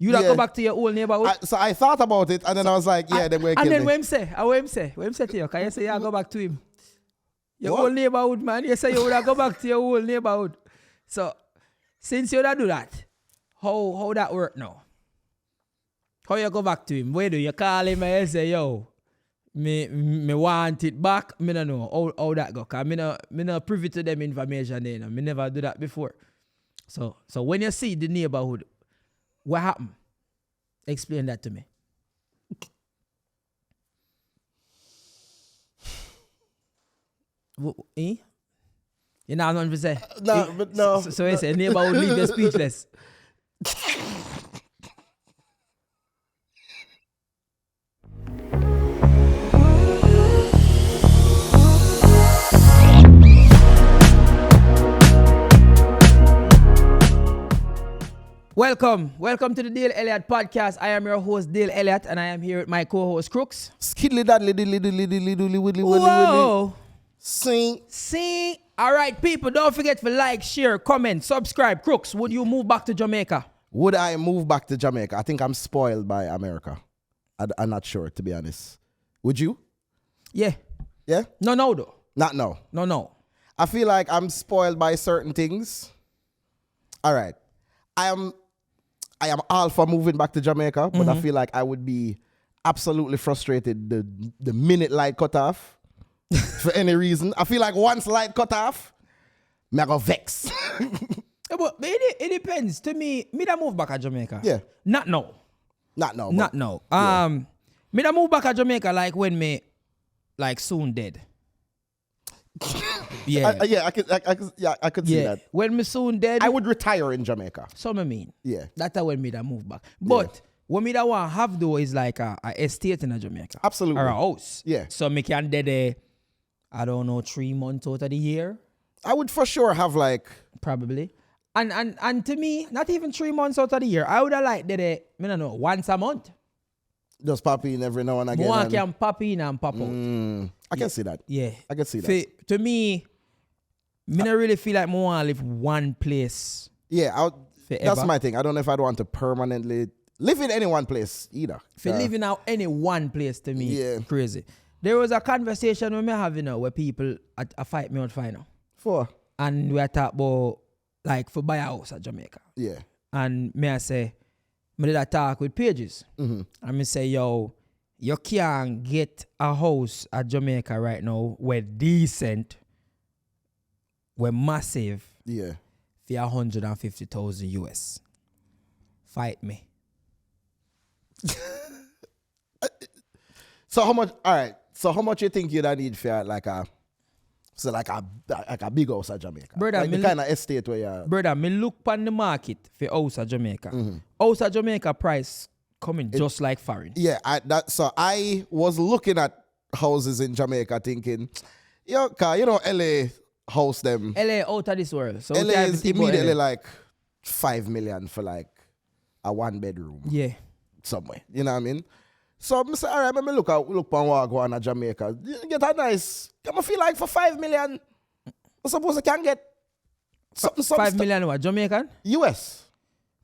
You that go back to your old neighborhood. So I thought about it, and then I was like, yeah, them going to kill me. And then when him say to you, can you say you go back to him? Your old neighborhood, man. You say you would go back to your old neighborhood. So since you don't do that, how that work now? How you go back to him? Where do you call him and you say, yo, me want it back? Me don't know how that go. Cause me no privy to them information there. Me never do that before. So when you see the neighborhood, what happened? Explain that to me. Eh? You know what I'm say? No, but no. So you say neighborhood leave you speechless. Welcome to the Dale Elliott podcast. I am your host Dale Elliott, and I am here with my co-host Crooks. Skidly daddly diddly. Whoa! Sing. All right, people, don't forget to like, share, comment, subscribe. Crooks, would you move back to Jamaica? Would I move back to Jamaica? I think I'm spoiled by America. I'm not sure, to be honest. Would you? Yeah. Yeah? No, though. Not no. No. I feel like I'm spoiled by certain things. All right. I am all for moving back to Jamaica, but I feel like I would be absolutely frustrated the minute light cut off for any reason. I feel like once light cut off, I go vex. Yeah, but it depends. To me da move back to Jamaica. Yeah. Not now. Yeah. Me da move back to Jamaica like when me like soon dead. Yeah. I could see that. When me soon dead, I would retire in Jamaica. So me mean. Yeah. That's when me da move back. But what me da want have though is like a estate in Jamaica. Absolutely. Or a house. Yeah. So me can dead I don't know 3 months out of the year. I would for sure have like probably. And to me, not even 3 months out of the year. I would have liked that I don't know, once a month. Just pop in every now and again. One can pop in and pop out. I can see that. Yeah. I can see that. To me, I don't really feel like I want to live one place. Yeah, that's my thing. I don't know if I'd want to permanently live in any one place either. Living out any one place to me, yeah, crazy. There was a conversation we were having where people fight me out final. For? And we talk about like for buy a house at Jamaica. Yeah. And me I say, I did a talk with Pages. And me say, yo, you can't get a house at Jamaica right now where decent, where massive. Yeah. For 150,000 US. Fight me. So how much? All right. So how much you think you'd need for like a big house at Jamaica? Brother, like the kind of estate where you. Brother, me look on the market for house at Jamaica. House at Jamaica price coming just like foreign. Yeah. So I was looking at houses in Jamaica thinking, you know, LA house them. LA out of this world. So LA is immediately like 5 million for like a 1 bedroom. Yeah. Somewhere. You know what I mean? So I say, all right, let me look on what go on at Jamaica. You get a nice, I feel like for 5 million, I suppose I can get something. 5 million what? Jamaican? US.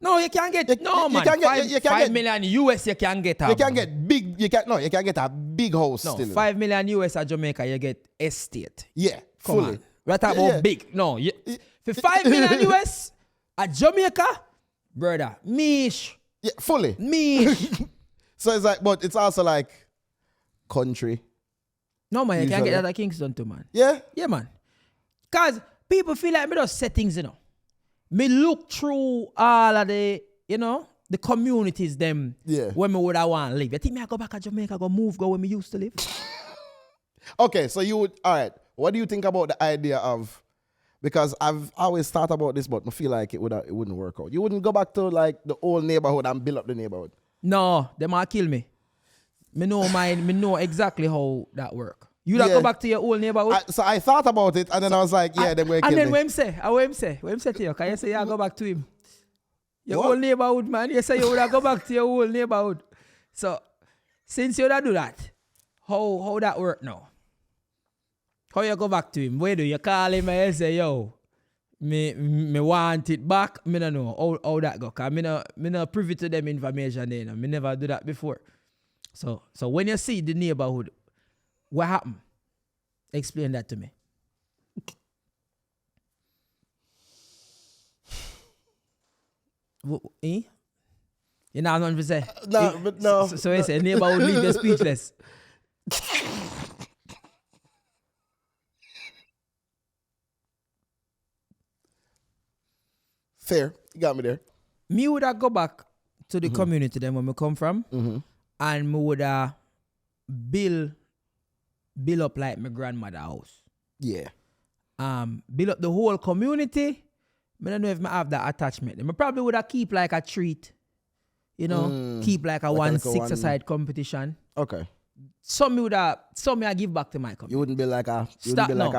No, you can't get, man. 5 million US you can get. You can get big, you can get a big house still. 5 million US at Jamaica, you get estate. Yeah, Come fully. on. We're talking about big. No, for 5 million US at Jamaica, brother, mish. Yeah, fully. Mish. So it's like, but it's also like country. No, man, you can't get that at Kingston too, man. Yeah? Yeah, man. Because people feel like me just set things, you know. Me look through all of the, you know, the communities them where me would I want to live. You think me I go back to Jamaica, go where me used to live? Okay, so you would, all right. What do you think about the idea of, because I've always thought about this, but I feel like it wouldn't work out. You wouldn't go back to like the old neighborhood and build up the neighborhood. No, they might kill me. Me know exactly how that work. You go back to your old neighborhood? So I thought about it and then I was like, yeah, they're going to kill me. And then when him say to you, can you say you go back to him? Your old neighborhood, man. You say you would go back to your old neighborhood. So, since you do that, how that work now? How you go back to him? Where do you call him and you say, yo, me want it back. Me don't know how that go. Cause me no privy to them information there. Me never do that before. So when you see the neighborhood, what happened? Explain that to me. Eh? You know what I'm say? No, but no. So you say neighborhood leave you speechless. Fair. You got me there. Me would have go back to the community then when we come from, and me would have build up like my grandmother house. Yeah. Build up the whole community. I don't know if I have that attachment. I probably would have keep like a treat. You know, keep like a 1-6 aside competition. Okay. Some me I give back to my community. You wouldn't be like a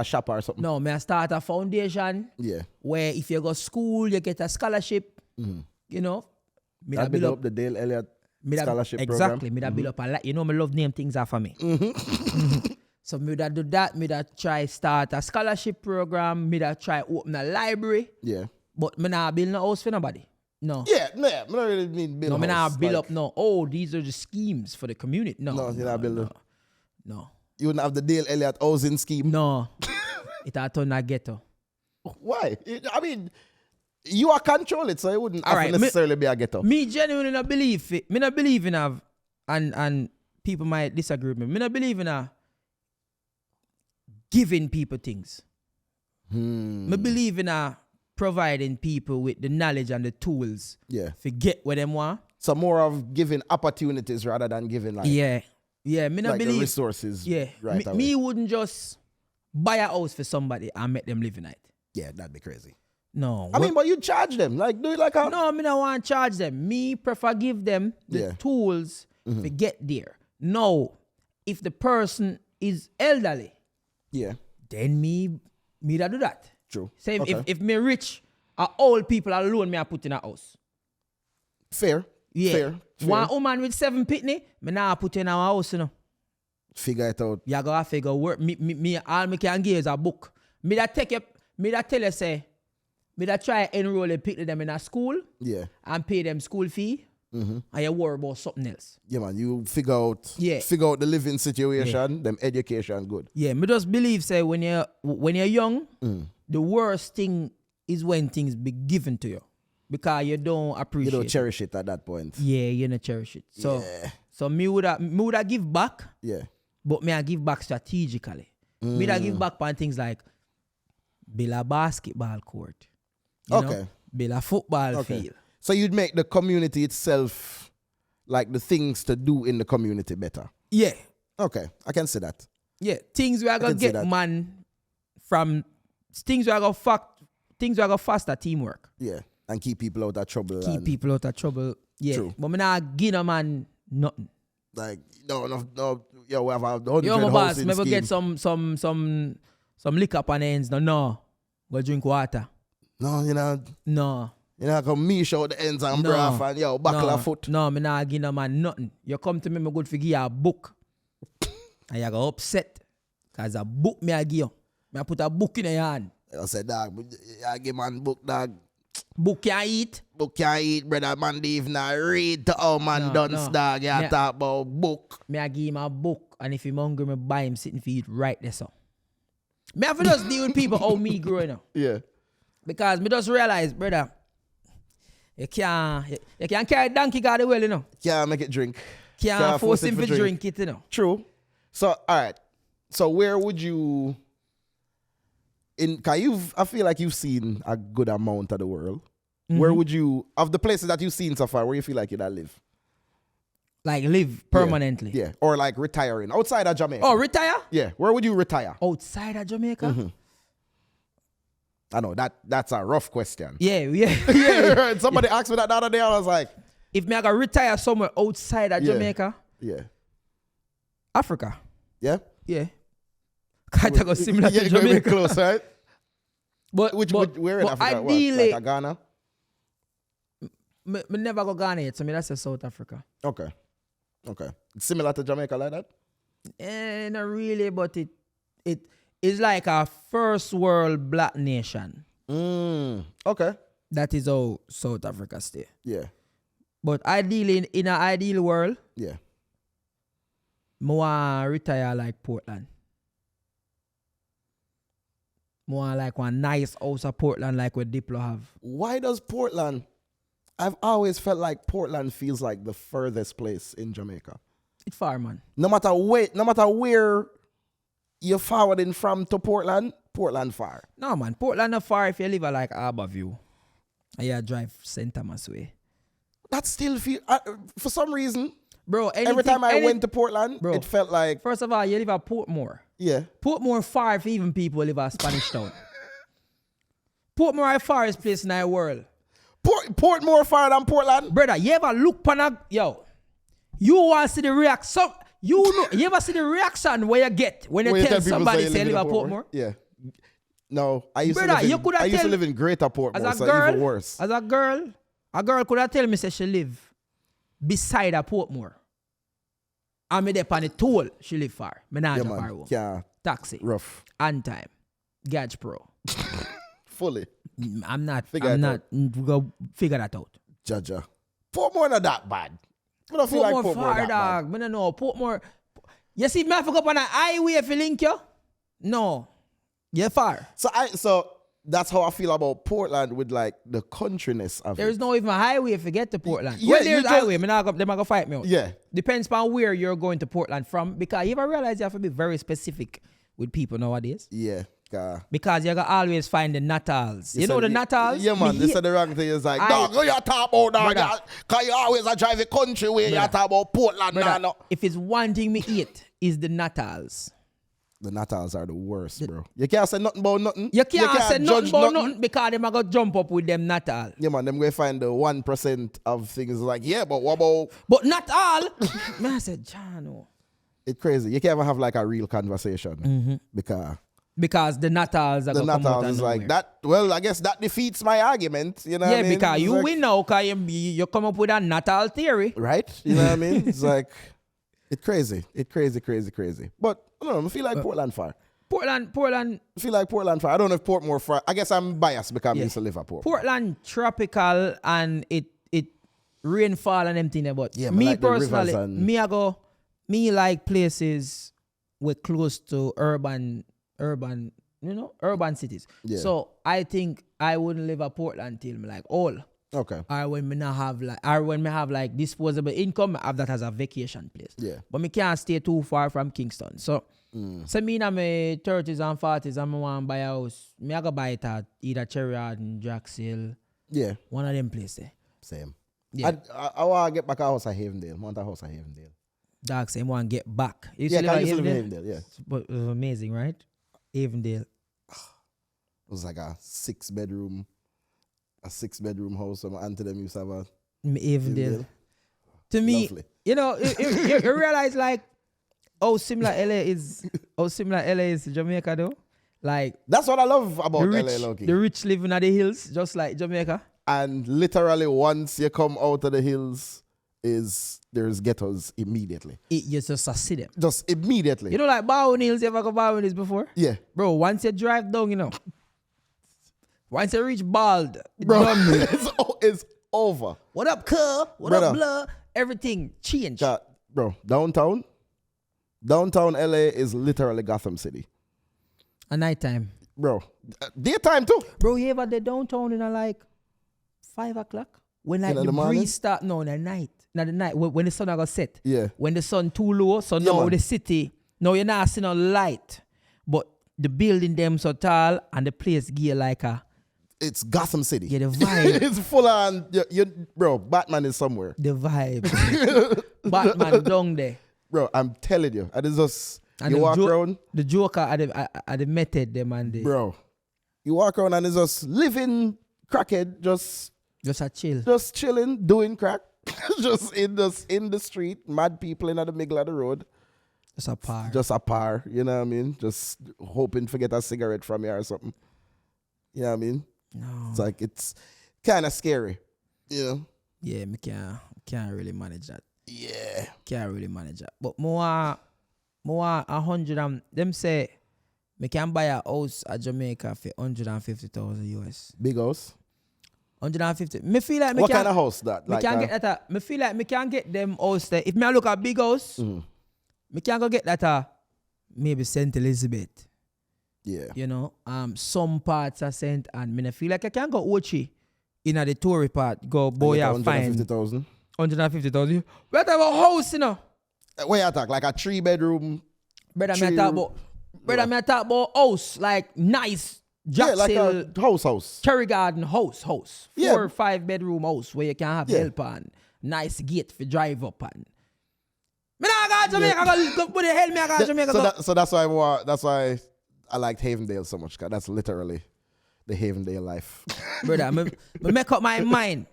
shopper or something. No, me I start a foundation. Yeah. Where if you go school, you get a scholarship. You know. Me that build up the Dale Elliott scholarship program. Exactly. Me that build up a lot. You know, me love name things after me. So me that do that. Me that try start a scholarship program. Me that try open a library. Yeah. But me not build no house for nobody. No. Yeah, I don't really mean build. No, me not build like, up no. Oh, these are the schemes for the community. No. you not build up. No. You wouldn't have the Dale Elliott housing scheme. No. It a turn a ghetto. Why? I mean, you are control it, so it wouldn't have to necessarily be a ghetto. Me genuinely not believe it. Me not believe in and people might disagree with me. Me not believe in giving people things. Me believe in providing people with the knowledge and the tools. Yeah. To get what them want. So more of giving opportunities rather than giving like me not like believe the resources. Yeah. Right away. Me wouldn't just buy a house for somebody and make them live in it. Yeah, that'd be crazy. No. I mean, but you charge them. Like, do it like a... No, me don't want to charge them. Me prefer give them the tools to get there. No, if the person is elderly, then me that do that. True. Say if me rich, old people alone me I put in a house. Fair. Yeah. Fair. One woman with 7 pitney, me now put in our house, you know. Figure it out. You gotta figure work. Me all me can give is a book. Me that tell you say, me that try enroll and pick them in a school. Yeah. And pay them school fee. And you worry about something else. Yeah, man. You figure out the living situation, them education good. Yeah, me just believe say when you're young, the worst thing is when things be given to you. Because you don't appreciate it. You don't cherish it at that point. Yeah, you don't cherish it. So me woulda give back. Yeah. But me I give back strategically. Me da give back on things like build a basketball court. You know? Build a football field. So you'd make the community itself, like the things to do in the community better. Yeah. Okay, I can see that. Yeah, things we are gonna get man from things we are gonna faster teamwork. Yeah, and keep people out of trouble. People out of trouble. Yeah. True. But me not give no man nothing. Like no. Yo, we have 100 yo, my boss, housing maybe scheme. get some liquor up on the ends. No. Go drink water. No, you know. No. You know, come me show the ends and braff and yo, buckle a foot. No, me not give no man nothing. You come to me, me good for give you a book. And you go upset. Because a book me I give you. Me I put a book in your hand. I said, dog, I give man book, dog. Book can't eat. Book can't eat, brother. Man, even read to all man done, dog. You talk about book. Me I give him a book. And if he's hungry, me buy him sitting for eat right there, so. Me have to just deal with people how me growing up. Yeah. Because me just realize, brother, you can't carry donkey guard well, you know. Can't make it drink. Can't force him to drink it, you know. True. So, all right. So where would you... I feel like you've seen a good amount of the world. Where would you... Of the places that you've seen so far, where you feel like you'd live? Like live permanently? Yeah. Or like retiring. Outside of Jamaica. Oh, retire? Yeah. Where would you retire? Outside of Jamaica? I know, that's a rough question. Yeah. Somebody asked me that the other day, I was like... If me I gotta retire somewhere outside of Jamaica? Yeah. Africa? Yeah? Yeah. Kind of similar to Jamaica. Close, right? But where in Africa? Ideally, like Ghana? Me never go Ghana yet, so me that's a South Africa. Okay. It's similar to Jamaica like that? Not really, but it is like a first world black nation. Okay. That is how South Africa stay. Yeah. But ideally, in an ideal world, Yeah. I retire like Portland. More like one nice house of Portland like what Diplo have. Why does Portland? I've always felt like Portland feels like the furthest place in Jamaica. It's far, man. No matter where you're forwarding from to Portland far. No, man. Portland not far if you live at like Harborview. And you drive St. Thomas way. That still feel for some reason. Bro, Every time I went to Portland, bro, it felt like. First of all, you live at Portmore. Yeah. Portmore far if even people live at Spanish Town. Portmore is the farthest place in the world. Portmore far than Portland? Brother, you ever look yo, you want to see the reaction. You ever see the reaction where you get when you tell somebody say live at Portmore? Yeah. No, I used Brother, to live in Greater Portmore, as a so girl, even worse. As a girl could have tell me say she live beside a Portmore. And me there on the toll, she live far. Me not far home. Yeah. Taxi. Rough. On time. Gage Pro. Fully. I'm not. Go figure that out. Jaja. Portmore not that bad. I don't feel like Portmore far, that dog. bad. Me don't know. Portmore. You see me have to go up on a highway if you link you? No. You're far. So that's how I feel about Portland with like the countryness of There's it. no even a highway if you get to Portland. Yeah, When there's a highway, they're not gonna fight me out. Yeah. Depends on where you're going to Portland from. Because you ever realize you have to be very specific with people nowadays? Yeah. Because you gotta always find the Natals. You know the Natals? Yeah, man. This is the wrong thing. It's like, dog, what you talk about, dog? Because you always drive a country where you talk about Portland. No. If it's one thing me eat, is the Natals. The Natals are the worst, bro. You can't say nothing about nothing. You can't say nothing about nothing because them are going to jump up with them Natal. Yeah, man. Them going to find the 1% of things like, yeah, but what about... But not all. Man, I said, Jano. It's crazy. You can't even have like a real conversation because the Natals are going to come out is nowhere. like that. Well, I guess that defeats my argument. You know what I mean? Yeah, because it's you like, win now because you come up with a Natal theory. Right? You know what I mean? It's like, it's crazy. It's crazy. But I don't know. I feel like Portland far. Portland. I feel like Portland far. I don't know if Portmore far. I guess I'm biased because I used to live at Portmore. Portland tropical and it rainfall and everything. But yeah, me like personally, me like places with close to urban cities. Yeah. So I think I wouldn't live at Portland till me like all. Okay. Or when me have like disposable income, I have that as a vacation place. Yeah. But me can't stay too far from Kingston. So me in my 30s and 40s and I want to buy a house. Me I go buy it at either Cherry and Jack's Hill. Yeah. One of them places. Same. Yeah. I want to get back a house at Havendale. I want a house at Havendale. Dog same want to get back. I used to live in Havendale, yeah. But it was amazing, right? Avondale. It was like a six bedroom house. So my auntie them used to have a Avondale. To me, lovely. you know, you realize like how similar LA is to Jamaica though. Like that's what I love about LA, Loki. The rich living at the hills, just like Jamaica. And literally once you come out of the hills, there's ghettos immediately. You just see them. Just immediately. You know, like Bowen Hills, you ever go Bowen Hills before? Yeah. Bro, once you drive down, you know. Once you reach Bald, bro, it's over. What up, cuz? What up, blah? Everything changed. Bro, downtown LA is literally Gotham City. At nighttime. Bro, daytime too. Bro, you ever the downtown in like 5 o'clock? When like the breeze start, no, in the night. Not the night, when the sun are going to set. Yeah. When the sun too low, so now the city, no, you're not seeing no light. But the building them so tall and the place gear like a... It's Gotham City. Yeah, the vibe. It's full on, bro, Batman is somewhere. The vibe. Batman down there. Bro, I'm telling you. And it's just, and you walk around. The Joker at the method them and the... Bro, you walk around and it's just living crackhead, just a chill. Just chilling, doing crack. just in the street, mad people in the middle of the road. Just a par, you know what I mean? Just hoping to get a cigarette from you or something. You know what I mean? No. It's like, it's kind of scary. You know? Yeah, me can't really manage that. Yeah. Can't really manage that. But more 100 them say Me can buy a house at Jamaica for 150,000 US. Big house. 150. Me feel like me What can, kind of house that? me Like can get that. Me feel like me can get them house there. If me look at big house, me can go get that. Maybe St. Elizabeth. yeah. You know, some parts are St. and me feel like I can go Ochi in the Tory part. Go boy and find 150,000. 150,000. What about house, you know? Where you talk? Like a 3-bedroom. Brother, me talk about house, like nice Yeah, like Jackson, a house. Cherry Garden house. 4 Yeah. or 5 bedroom house where you can have Yeah. help and nice gate for drive up and. Me nah go to Jamaica, go put the hell me I go to Jamaica. So that's why I liked Havendale so much, cause that's literally the Havendale life. Brother, me make up my mind.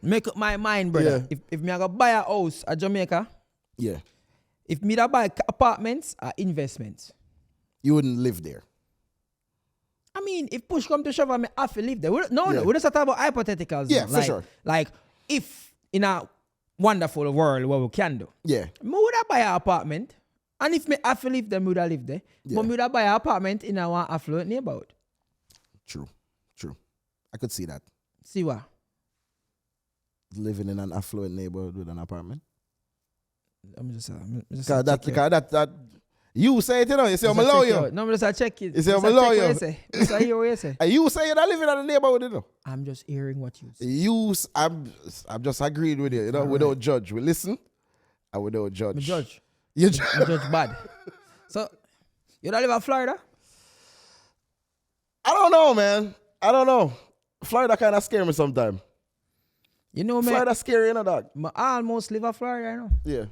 Make up my mind, brother. Yeah. If me I go buy a house at Jamaica, Yeah. if me da buy apartments or investments. You wouldn't live there. I mean, if push come to shove, I have to live there. No, Yeah. we're just talking about hypotheticals. Yeah, now. for Like, sure. Like, if in a wonderful world what we can do, Yeah. me would have buy an apartment. And if me have to live there, me would have live there. Yeah. But me would have buy an apartment in our affluent neighborhood. True. I could see that. See what? Living in an affluent neighborhood with an apartment. I'm just Cause that you say it, you know. You say I'm a lawyer. No, I'm just check it. You say I'm a lawyer. Just hear what you say. And you say you're not living in a neighborhood, you know. I'm just hearing what you say. I'm just agreeing with you, you know, All without judge. We listen and without judge. Me judge. You Me judge bad. So, you don't live in Florida? I don't know, man. I don't know. Florida kind of scare me sometimes. You know me. Florida scary, you know, dog. I almost live in Florida, you know. Yeah.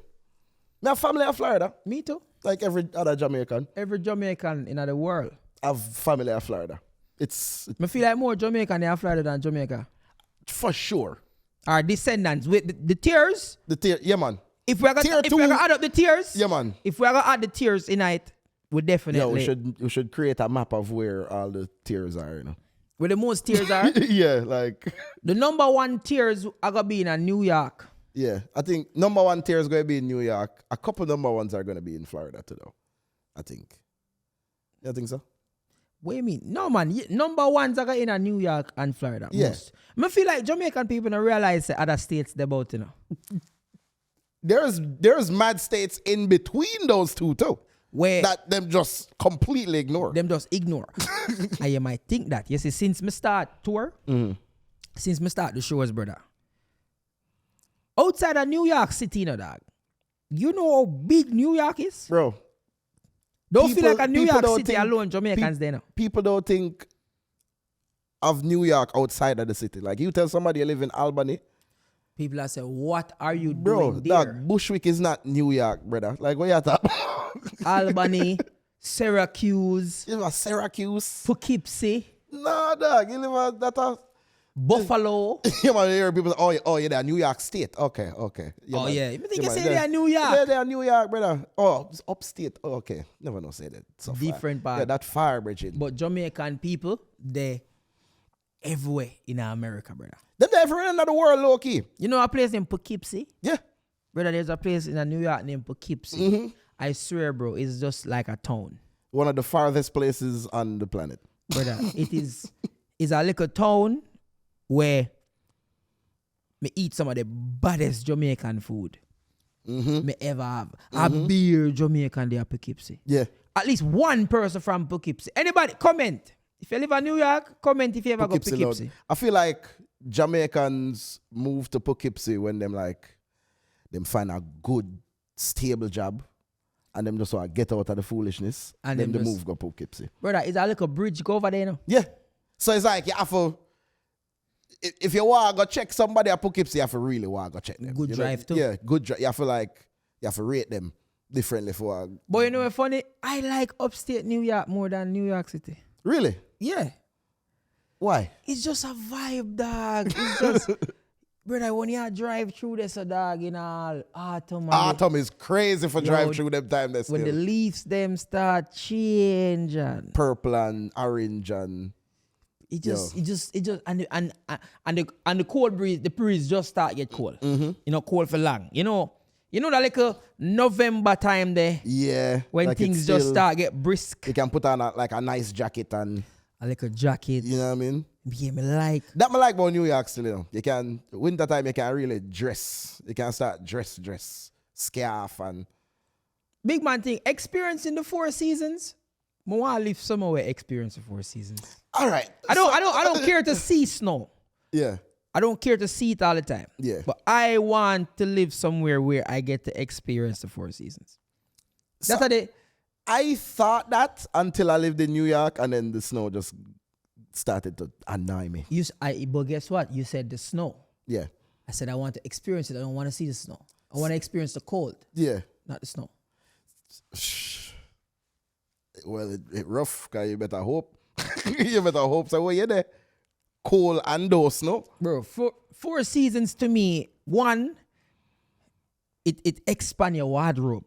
Me have family in Florida, Me too. like every other Jamaican. Every Jamaican in the world. Have family in Florida. It's I feel like more Jamaican in Florida than Jamaica. for sure. Our descendants with the tiers. Yeah, man. If we're Tier two. gonna add up the tiers, Yeah, man. if we're gonna add the tiers in it, we definitely. Yeah, we should create a map of where all the tiers are, you know. Where the most tiers are. Yeah, like The number 1 tiers are gonna be in New York. yeah. I think number 1 tier is going to be in New York. A couple number 1s are going to be in Florida too, though. I think. You think so? What do you mean? No, man. Number 1s are in New York and Florida. Yeah. Most. I feel like Jamaican people don't realize the other states they're about, you know. There's mad states in between those two too. Where That them just completely ignore. them just ignore. And you might think that. You see, since me start tour, since me start the shows, brother, outside of New York City, you know, dog, you know how big New York is? Bro, Don't people- feel like a New people York don't City think- alone, Jamaicans there now. people don't think of New York outside of the city. Like you tell somebody you live in Albany, People are saying, what are you bro, doing there? dog, Bushwick is not New York, brother. Like what you talking about? Albany, Syracuse, You live in Syracuse? Poughkeepsie, No, dog. You live in that. Buffalo. You might hear people say, oh, yeah, they're New York State. Okay. Oh, man. yeah. You think you man, say they're New Yeah, York? they're New York, brother. Oh, it's upstate. Oh, okay. Never know say that. So far. Different part. Yeah, that far, Bridget. But Jamaican people, they everywhere in America, brother. They're everywhere in the world, low key. You know a place in Poughkeepsie? Yeah. Brother, there's a place in New York named Poughkeepsie. I swear, bro, it's just like a town. One of the farthest places on the planet. Brother, it's a little town where me eat some of the baddest Jamaican food me ever have. A beer Jamaican there at Poughkeepsie. Yeah. At least one person from Poughkeepsie. Anybody, comment. If you live in New York, comment if you ever go to Poughkeepsie. Lord. I feel like Jamaicans move to Poughkeepsie when them find a good, stable job and them just want to get out of the foolishness And then they them just- move go Poughkeepsie. Brother, it's a little bridge go over there now. Yeah. So it's like you have to, if you want to go check somebody at Poughkeepsie, you have to really want to go check them. Good You know? drive too. Yeah, good drive. You have to rate them differently for But you know what's funny? I like upstate New York more than New York City. Really? Yeah. Why? It's just a vibe, dog. It's just, brother, when you drive through this, dog, in all autumn. and Autumn is crazy for drive Yo, through them time. That's when the leaves them start changing. purple and orange and It just and the cold breeze, the breeze just start get cold. You know, cold for long. You know, You know that like a November time there? Yeah. When like things it's just still- start get brisk. You can put on like a nice jacket and A little jacket. you know what I mean? Yeah, me like. That me like about New York still, you know. You can winter time you can really dress. You can start dress, scarf and Big man thing, experiencing the 4 seasons. I want to live somewhere where experience the 4 seasons. all right. I don't care to see snow. Yeah. I don't care to see it all the time. Yeah. But I want to live somewhere where I get to experience the 4 seasons. That's how they. I thought that until I lived in New York and then the snow just started to annoy me. But guess what? You said the snow. Yeah. I said I want to experience it. I don't want to see the snow. I want to experience the cold, Yeah. not the snow. Well, it rough because you better hope. You better hope. So, well, you're there. Cold and those snow. Bro, 4 seasons to me, one, it expand your wardrobe.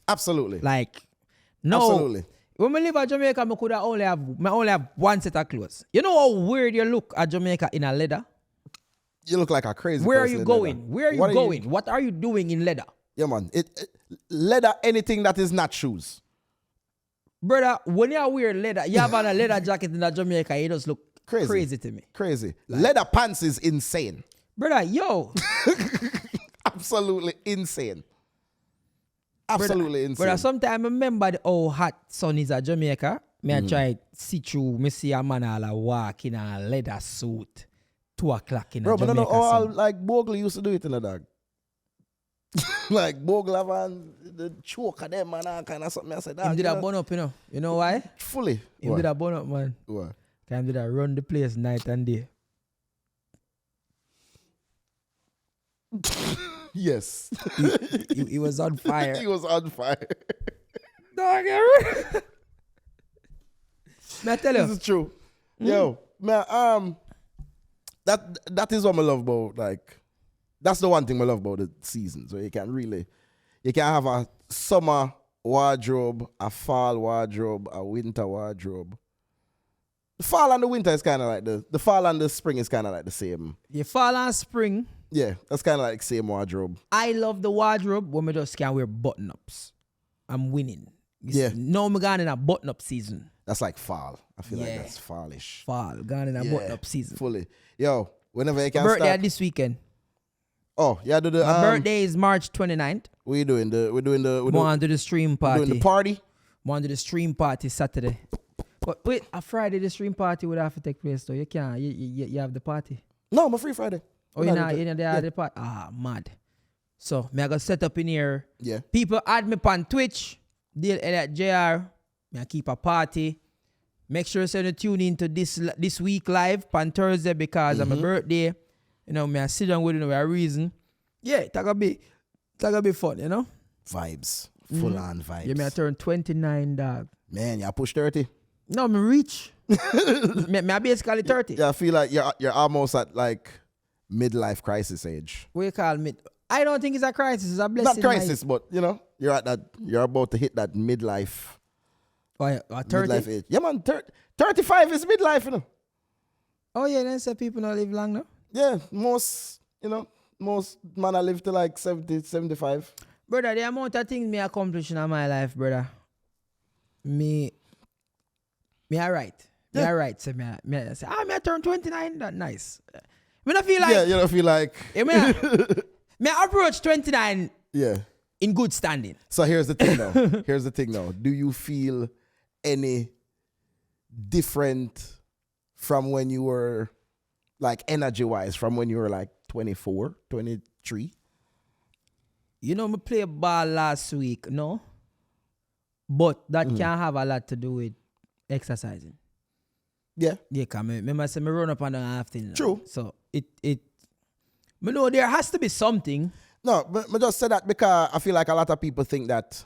Absolutely. Like, no. Absolutely. When I live at Jamaica, I could only have one set of clothes. You know how weird you look at Jamaica in a leather? You look like a crazy Where are person you in going? leather. Where are you going? What are you doing in leather? Yeah, man. Leather, anything that is not shoes. Brother, when you wear leather, you have on a leather jacket in Jamaica, it just look crazy to me. Crazy. Leather pants is insane. Brother, yo. Absolutely insane. Absolutely insane. Brother, sometimes I remember how hot sun is at Jamaica. I try see through, me see a man all walk in a leather suit. 2 o'clock in Bro, but I Jamaica. don't know how like Bogle used to do it in the dog. Like Bogle have on the choke of them and all kind of something. I said, Him did a bun up, you know. You know why? fully. Him did a bun up, man. What? Him did a run the place night and day. Yes. He was on fire. He was on fire. Dog, may I tell This you? is true. Yo, man, that is what I love about, like, that's the one thing I love about the season. So you can have a summer wardrobe, a fall wardrobe, a winter wardrobe. The fall and the winter is kind of like the fall and the spring is kind of like the same. You fall and spring. Yeah, that's kind of like same wardrobe. I love the wardrobe when we just can wear button-ups. I'm winning. Yeah. No, I'm going in a button-up season. That's like fall. I feel like Yeah. that's fallish. Fall, going in a button-up season. Fully. Yo, whenever you can Birthday start. this weekend. Oh, yeah, do the My birthday is March 29th. we're doing the Going to the stream party. doing the party. Going to the stream party Saturday. But wait, a Friday the stream party would have to take place though. You can't. You have the party. No, I'm a free Friday. Oh, you know they have the party. Ah, mad. So me I got set up in here. Yeah. People add me on Twitch. Dale Elliott JR. Me I keep a party. Make sure you tune in to this week live on Thursday because of my birthday. You know, me I sit down with you for a reason. Yeah, it's gonna be fun, you know? Vibes. Full on vibes. Yeah, me I turn 29, dog. Man, you push 30. No, me reach. me I basically 30. Yeah, I feel like you're almost at like midlife crisis age. What you call me? I don't think it's a crisis, it's a blessing. Not crisis, but you know, you're about to hit that midlife. Oh, yeah, 30? Midlife age. Yeah, man, 35 is midlife, you know. Oh, yeah, then say people don't live long, no? Yeah, most man I live to like 70, 75. Brother, the amount of things me accomplish in my life, brother. Me alright. Me Yeah. alright. So me I turn 29, that nice. Me not feel like Yeah, you don't feel like. me approach 29 Yeah. in good standing. So here's the thing now. Do you feel any different from when you were, like, energy-wise, from when you were like 24, 23? You know, me play ball last week, no? But that can have a lot to do with exercising. Yeah. Yeah, because remember say me run up and down afternoon. True. So it me know there has to be something. No, but I just said that because I feel like a lot of people think that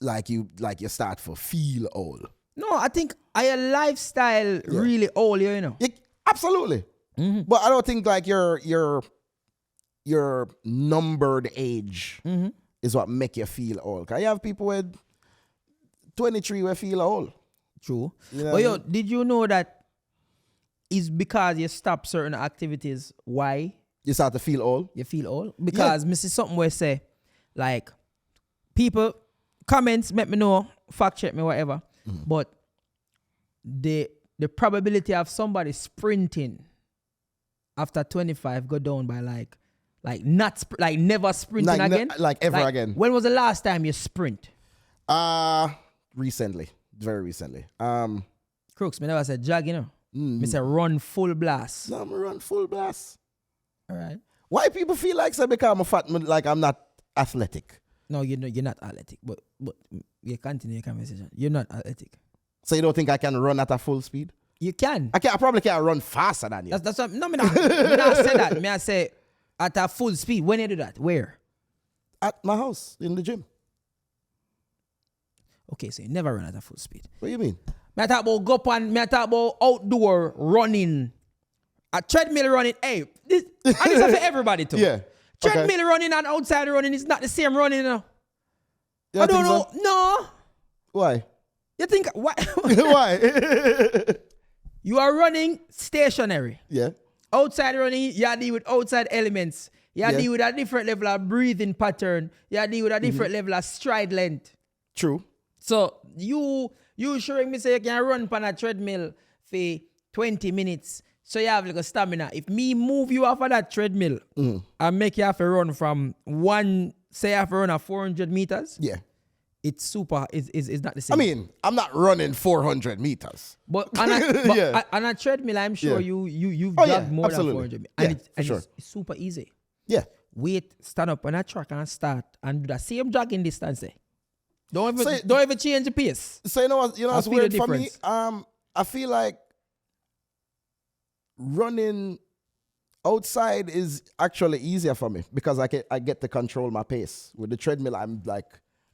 like you start for feel old. No, I think our lifestyle really old, you know. Absolutely. But I don't think like your numbered age is what make you feel old. Cause you have people with 23 who feel old. True. You know But what I mean? did you know that it's because you stop certain activities? Why? You start to feel old. You feel old because me see something where say like people comments make me know, fact check me, whatever. But the probability of somebody sprinting after 25 go down by like never sprinting again. Ever again. When was the last time you sprint? Recently. Very recently. Crooks, me never said jog, you know. Me say run full blast. No, I'm run full blast. All right. Why people feel like say because I'm a fat man, like I'm not athletic? No, you're not athletic. But you continue your conversation. You're not athletic. So you don't think I can run at a full speed? You can. I probably can't run faster than you. That's what, no, me not say that. Me I say at a full speed. When you do that? Where? At my house, in the gym. Okay, so you never run at a full speed. What do you mean? Me talk about outdoor running. A treadmill running. Hey, this is for everybody too. Yeah. Treadmill running and outside running is not the same running, you know. You I don't know. so? No. Why? You think why? Why? You are running stationary. Yeah. Outside running, you deal with outside elements. You deal with a different level of breathing pattern. You deal with a different level of stride length. True. So you showing me say you can run on a treadmill for 20 minutes. So you have like a stamina. If me move you off of that treadmill and make you have to run from say you have to run at 400 meters. Yeah. It's super, it's not the same. I mean, I'm not running 400 meters. But on a treadmill, I'm sure you've jogged more than 400 meters. And, it's super easy. Yeah. Wait, stand up on a track and start and do the same jogging distance there. Don't ever change the pace. So you know what's weird for me? I feel like running outside is actually easier for me because I get to control my pace. With the treadmill, I'm like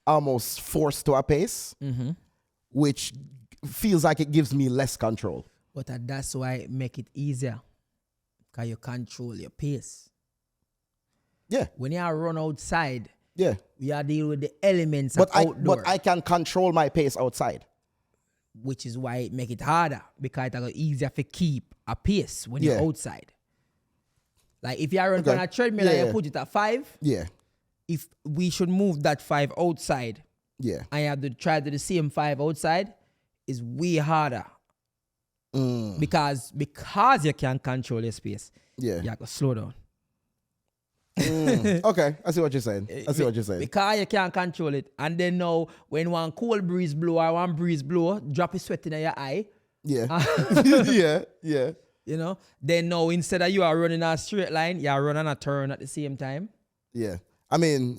almost forced to a pace, which feels like it gives me less control. But that's why it make it easier because you control your pace. Yeah. When you run outside, yeah, we are dealing with the elements of outdoor. But I can control my pace outside. Which is why it make it harder because it's easier to keep a pace when you're outside. Like if you run on a treadmill and you put it at 5, if we should move that 5 outside, and you have to try to do the same 5 outside, is way harder. Because you can control your space, you have to slow down. Okay, I see what you're saying. Because you can't control it. And then now, when one cold breeze blow or one breeze blow, drop a sweat in your eye. Yeah. yeah. You know? Then now, instead of you are running a straight line, you are running a turn at the same time. Yeah. I mean,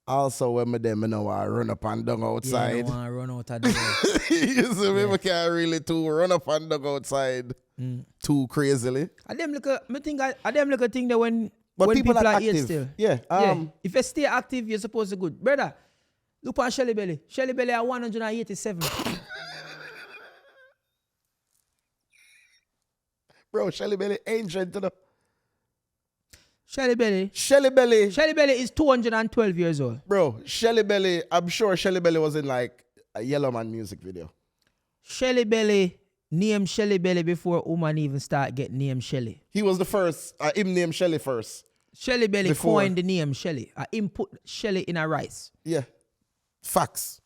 also when I know I run up and down outside. You don't want to run out of the way. You see, we can't really run up and down outside too crazily. I them look a thing that when people are active. active. Still. Yeah. If you stay active, you're supposed to good. Brother, look at Shelly Belly. Shelly Belly at 187. Bro, Shelly Belly ancient to the... Shelly Belly is 212 years old. Bro, Shelly Belly, I'm sure Shelly Belly was in like a Yellow Man music video. Shelly Belly named Shelly Belly before woman even start getting named Shelly. He was the first, him named Shelly first. Shelly Belly coined the name Shelly. Him put Shelly in a rice. Yeah. Facts.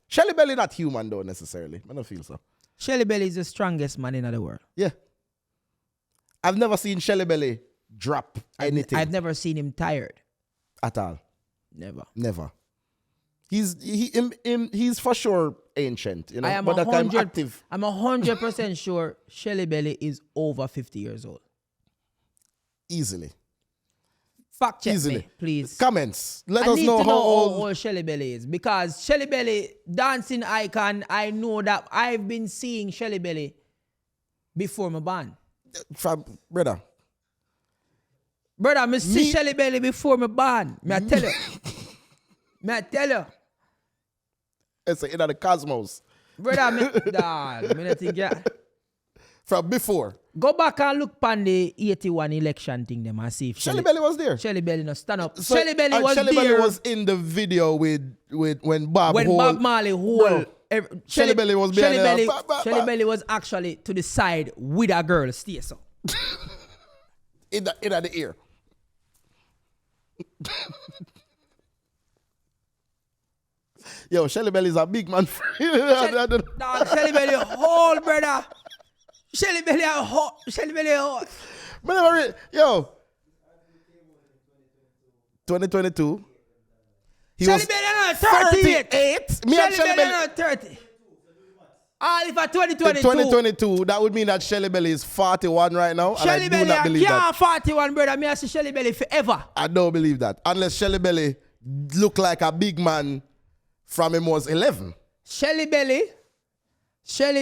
Shelly Belly not human though necessarily. I don't feel so. Shelly Belly is the strongest man in the world. Yeah. I've never seen Shelly Belly drop anything. I've never seen him tired. At all. Never. He's for sure ancient, you know. I'm 100% sure Shelly Belly is over 50 years old. Easily. Fact check me, please. Comments. Let us know how old Shelly Belly is. Because Shelly Belly, dancing icon, I know that I've been seeing Shelly Belly before my band. Brother, I see Shelly Belly before my band. May I tell you? It's in the cosmos. Brother, I think, yeah. From before. Go back and look on the 81 election thing them and see if Shelly Belly was there. Shelly Belly no stand up. So, Shelly Belly was Shelly there. Belly was in the video with when Bob Marley hold Shelly Belly was behind Shelly her. Belly, Belly was actually to the side with a girl, stay so. In the ear. Yo, Shelly Belly is a big man. Dog, Shelly Belly whole, brother. Shelly Belly hot. Shelly Belly hot. Yo. 2022. He Shelly was Belly on 38. Me and Shelly Belly on 30. All if 2022. 2022, that would mean that Shelly Belly is 41 right now. Shelly and I do Belly not believe that. 41, brother. Me I see Shelly Belly forever. I don't believe that. Unless Shelly Belly look like a big man from him was 11. Shelly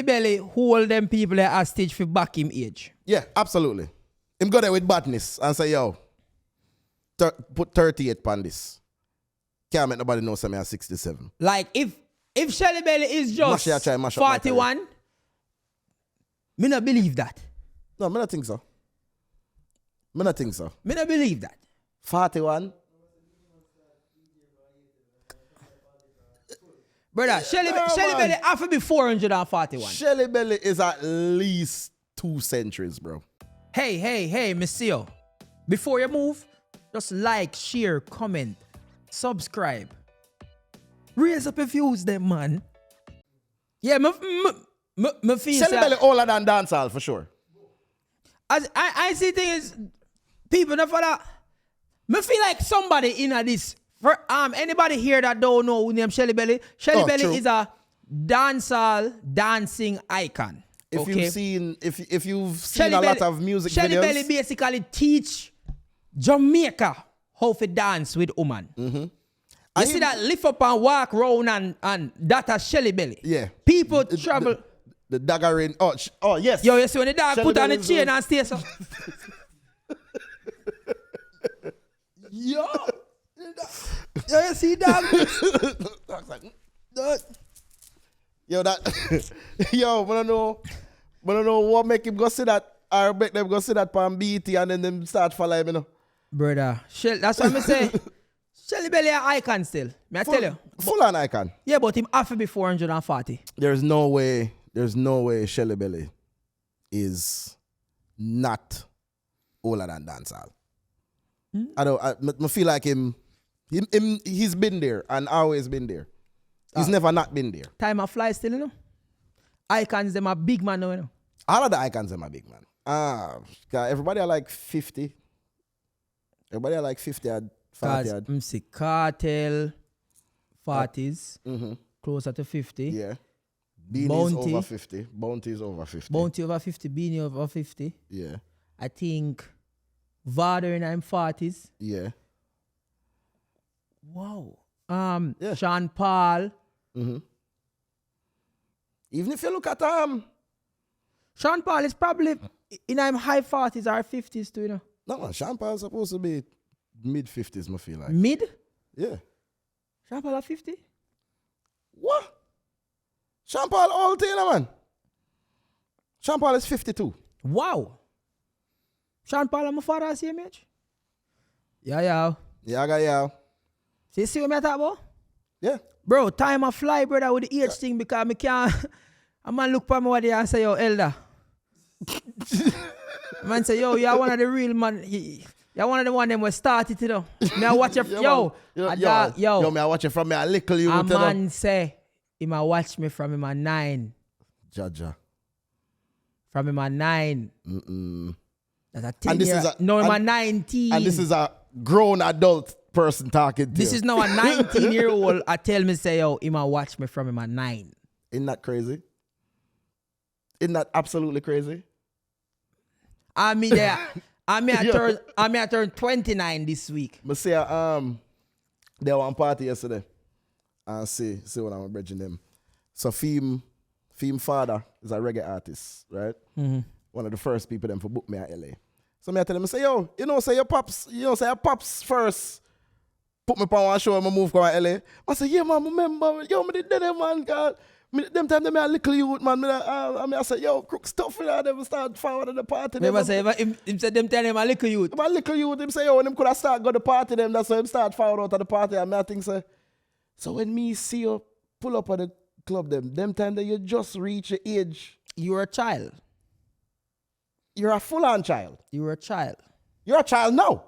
Belly hold them people at hostage for back him age. Yeah, absolutely. Him go there with badness and say, yo, put 38 on this. Can't make nobody know me at 67. Like if Shelly Belly is just 41, me not believe that. No, me not think so. Me not think so. Me not believe that. 41. Brother, Shelly Belly have to be 441. Shelly Belly is at least 2 centuries, bro. Hey, monsieur. Before you move, just like, share, comment, subscribe. Raise up your views, them man. Yeah, me feel Shelly Belly older than dancehall for sure. As I see things, people not for that. Me feel like somebody in this. For anybody here that don't know who named Shelly Belly, Shelly Belly true. is a dancehall dancing icon. If okay? you've seen a lot of music Shelly videos, Belly basically teach Jamaica how to dance with woman. Mm-hmm. You see that lift up and walk round and that a Shelly Belly. Yeah. People travel. The daggering. Oh yes. Yo, you see when the dog Shelly put on the Belly chain and stay so. Yo, you see dog? Yo, that. Yo, I don't know what make him go see that. I make them go see that on BT and then them start following me, Brother, that's what I say. Shelly Belly an icon still. May I tell you? Full on icon. Yeah, but him have to be 440. There's no way Shelly Belly is not older than dancehall. I feel like he's been there and always been there. He's never not been there. Time of fly still, you know? Icons, them are big man now, you know? All of the icons them are big man. Everybody are like 50. Everybody are like 50 or 40. MC Cartel, 40s, closer to 50. Yeah. Beanie's over 50. Bounty's over 50. Bounty over 50, Beanie over 50. Yeah. I think Vader in them 40s. Yeah. Wow. Yeah. Sean Paul. Mm-hmm. Even if you look at Sean Paul is probably in them high 40s or 50s too, you know. No man, Sean Paul's supposed to be mid-50s, I feel like. Mid? Yeah. Sean Paul at 50? What? Sean Paul old thing, man. Sean Paul is 52. Wow. Sean Paul and my father are same age? Yeah. Yeah. See what I'm talking about? Yeah. Bro, time of fly, brother, with the age thing because I can't. A man look for me one day and say, yo, elder. Man say, yo, you're one of the real man. You're one of the one them who started, you know. Me I watch you, yo. Yo, me I watch you from me a little you. A man say, he might watch me from him at 9. Jaja. From him at 9. That's a 10 and this year, is a, no, him and, at 19. And this is a grown adult person talking to This you. is now a 19-year-old. I tell me, say, yo, he might watch me from him at 9. Isn't that crazy? Isn't that absolutely crazy? I mean, I turn 29 this week. I say, they were on party yesterday. And see what I'm bridging them. So Fim father is a reggae artist, right? Mm-hmm. One of the first people them for book me at LA. So I tell them, I say, yo, say your pops first put me on one show and I move from LA. I say, yeah, man, remember, yo, me did that, man, God. Them time them a little youth, man. I say, yo, Crooks tough, you know, them start forward at the party. Never say, him said them tell him a little youth. A little youth, him say, yo, when him could have start go to the party, them, that's why him start forward out of the party. And I think, so when me see you pull up at the club them time that you just reach the age. You're a child. You're a full-on child. You're a child. You're a child now.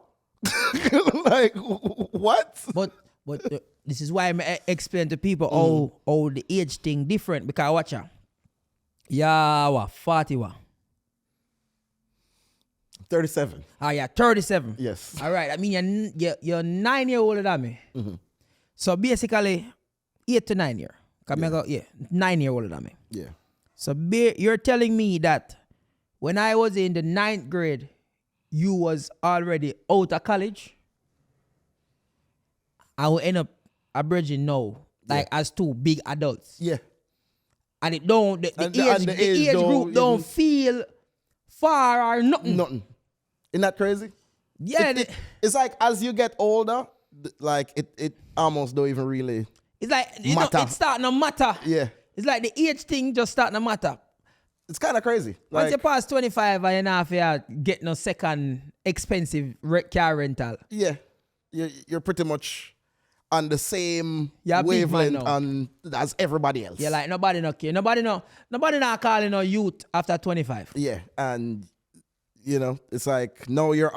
Like, what? But this is why I explain to people how the age thing different. Because watch out. Yeah, what? 40 what? 37. Ah, yeah, 37. Yes. All right. I mean, you're 9 years older than me. Mm-hmm. So basically, 8 to 9 years. 9 years older than me. Yeah. So you're telling me that when I was in the 9th grade, you was already out of college? I will end up abridging now, like as two big adults. Yeah. And it don't, the age group don't feel far or nothing. Nothing. Isn't that crazy? Yeah. It's like as you get older, like it almost don't even really It's like, matter. It's starting to matter. Yeah. It's like the age thing just starting to matter. It's kind of crazy. Once Like, you pass 25 and you're not have to get no second expensive car rental. yeah. You're pretty much on the same You're a big man wavelength as everybody else. Yeah, like nobody no care. Nobody not calling no youth after 25. Yeah. And, you know, it's like, no, you're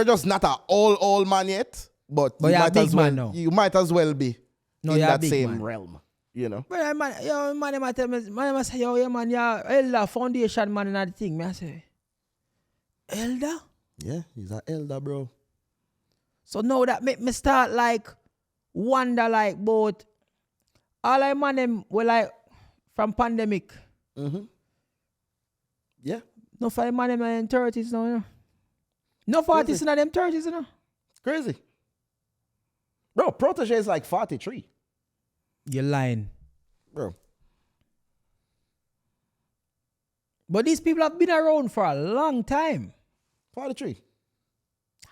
just not an old man yet, but you you're a might big as well, man now. you might as well be No, in you're a that big same man. realm, you know? But man, man, tell me, man, say, yo, yeah, man, you're elder foundation man and that thing. Me, I say, elder? Yeah, he's an elder, bro. So now that make me start like wonder like about all I man them were like from pandemic. Mm-hmm. Yeah. No for man them in 30s now, you know. No 40s in them 30s, you know. Crazy. Bro, Protege is like 43. You're lying. Bro. But these people have been around for a long time. 43.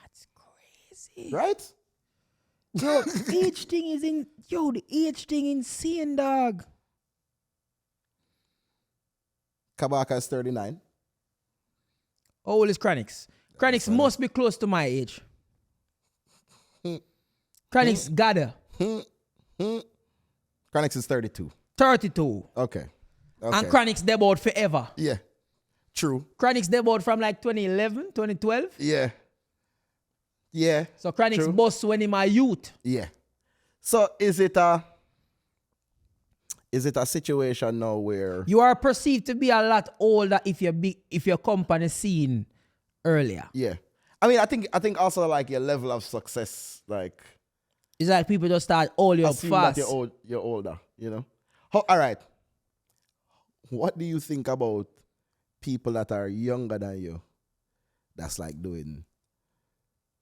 That's crazy. Right? Yo, age thing is the age thing insane, dog. Kabaka is 39. How old is Chronix? Chronix must be close to my age. Chronix gather. Chronix is 32. 32. Okay. And Chronix debut forever. Yeah. True. Chronix debut from like 2011, 2012. Yeah. Yeah. So Chronix True. boss when he my youth. Yeah. So is it a situation now where You are perceived to be a lot older if your company seen earlier. yeah. I mean, I think also like your level of success, like It's like people just start all you up assume fast. that you're older, you know. All right. What do you think about people that are younger than you that's like doing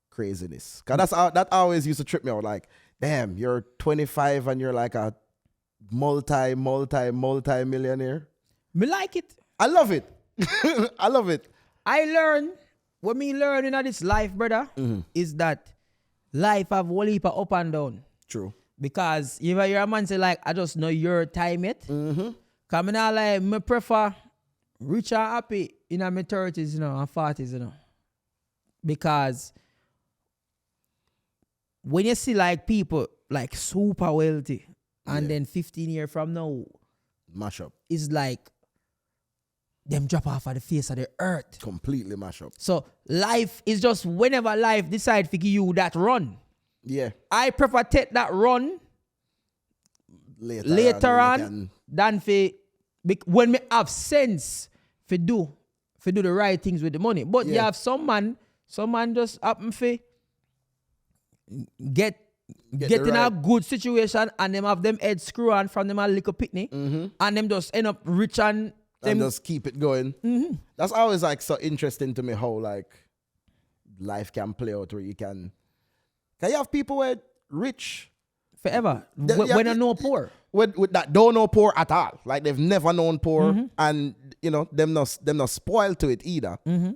craziness? Cause that always used to trip me out. Like, damn, you're 25 and you're like a multi-millionaire. Me like it. I love it. I love it. What me learn in this life, brother, is that life have one heap of up and down. True. Because if you're a man say like, I just know your time it. Mm-hmm. Cause me not like, me prefer rich and happy in my 30s, you know, and 40s, you know. Because when you see like people like super wealthy and then 15 years from now, Mash up. it's like them drop off of the face of the earth. Completely mash up. So life is just whenever life decide to give you that run. Yeah. I prefer take that run later on than when me have sense to do the right things with the money. But you have some man just happen to get in a good situation and them have them head screw on from them a little pitney and them just end up rich and just keep it going. Mm-hmm. That's always like so interesting to me how like life can play out where you can you have people who are rich forever when I know poor. With that don't know poor at all. Like they've never known poor and you know them not spoiled to it either. Mm-hmm.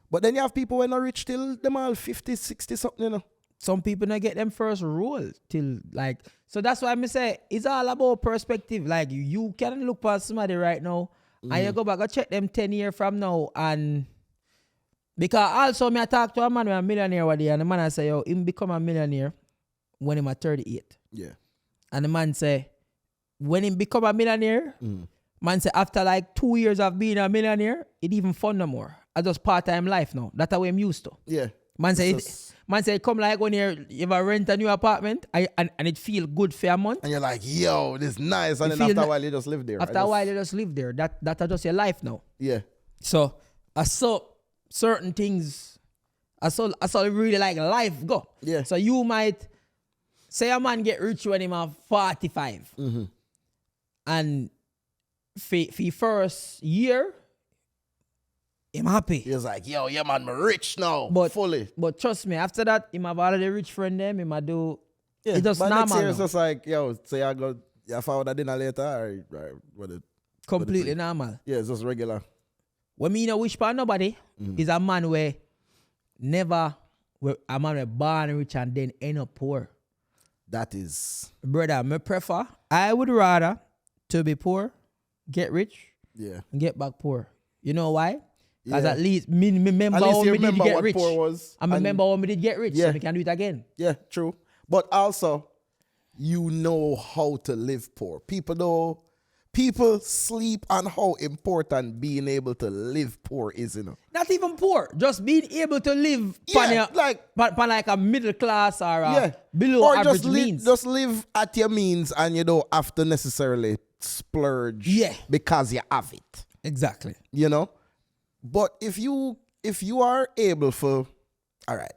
But then you have people who are not rich till them all 50, 60 something, you know. Some people not get them first role till like, so that's why I say it's all about perspective. Like you can look past somebody right now and you go back and check them 10 years from now. And because also me I talk to a man who a millionaire one day and the man I say, yo, him become a millionaire when him at 38. Yeah. And the man say, when he become a millionaire, man say after like 2 years of being a millionaire, it even fun no more. I just part-time life now. That's how I'm used to. Yeah. Man say it come like when you ever rent a new apartment and it feel good for a month. And you're like, yo, this is nice. And then after a while, you just live there. After a while, you just live there. That's just your life now. Yeah. So I saw certain things. I saw really like life go. Yeah. So you might say a man get rich when he's 45. And for first year, I'm happy. He's like, yo, yeah, man, I'm rich now. Fully. But trust me, after that, he might have the rich friend them, he might do. Yeah, it's just but normal. next year it's now. just like, yo, say I go, you found a dinner later, or what it. Completely normal. Yeah, it's just regular. When me no wish for nobody, is a man where a man where born rich and then end up poor. That is. Brother, I would rather to be poor, get rich, and get back poor. You know why? Because at least me remember how me did get rich. I remember how me did get rich, so we can do it again. Yeah, true. But also, you know how to live poor. People sleep on how important being able to live poor is, you know. Not even poor, just being able to live like a middle class or below or average means. Just live at your means and you don't have to necessarily splurge because you have it. Exactly. You know? But if you are able for, all right,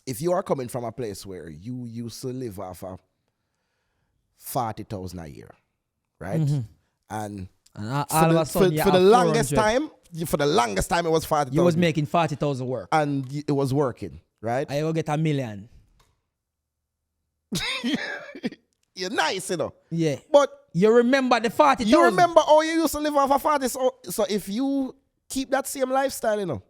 if you are coming from a place where you used to live off of 40,000 a year, right? And all of a sudden, for the longest time, it was 40,000. You was making 40,000 work. And it was working, right? I will get $1 million. You're nice, you know. Yeah. But you remember the 40,000. You remember how you used to live off of 40. So if you keep that same lifestyle, you know,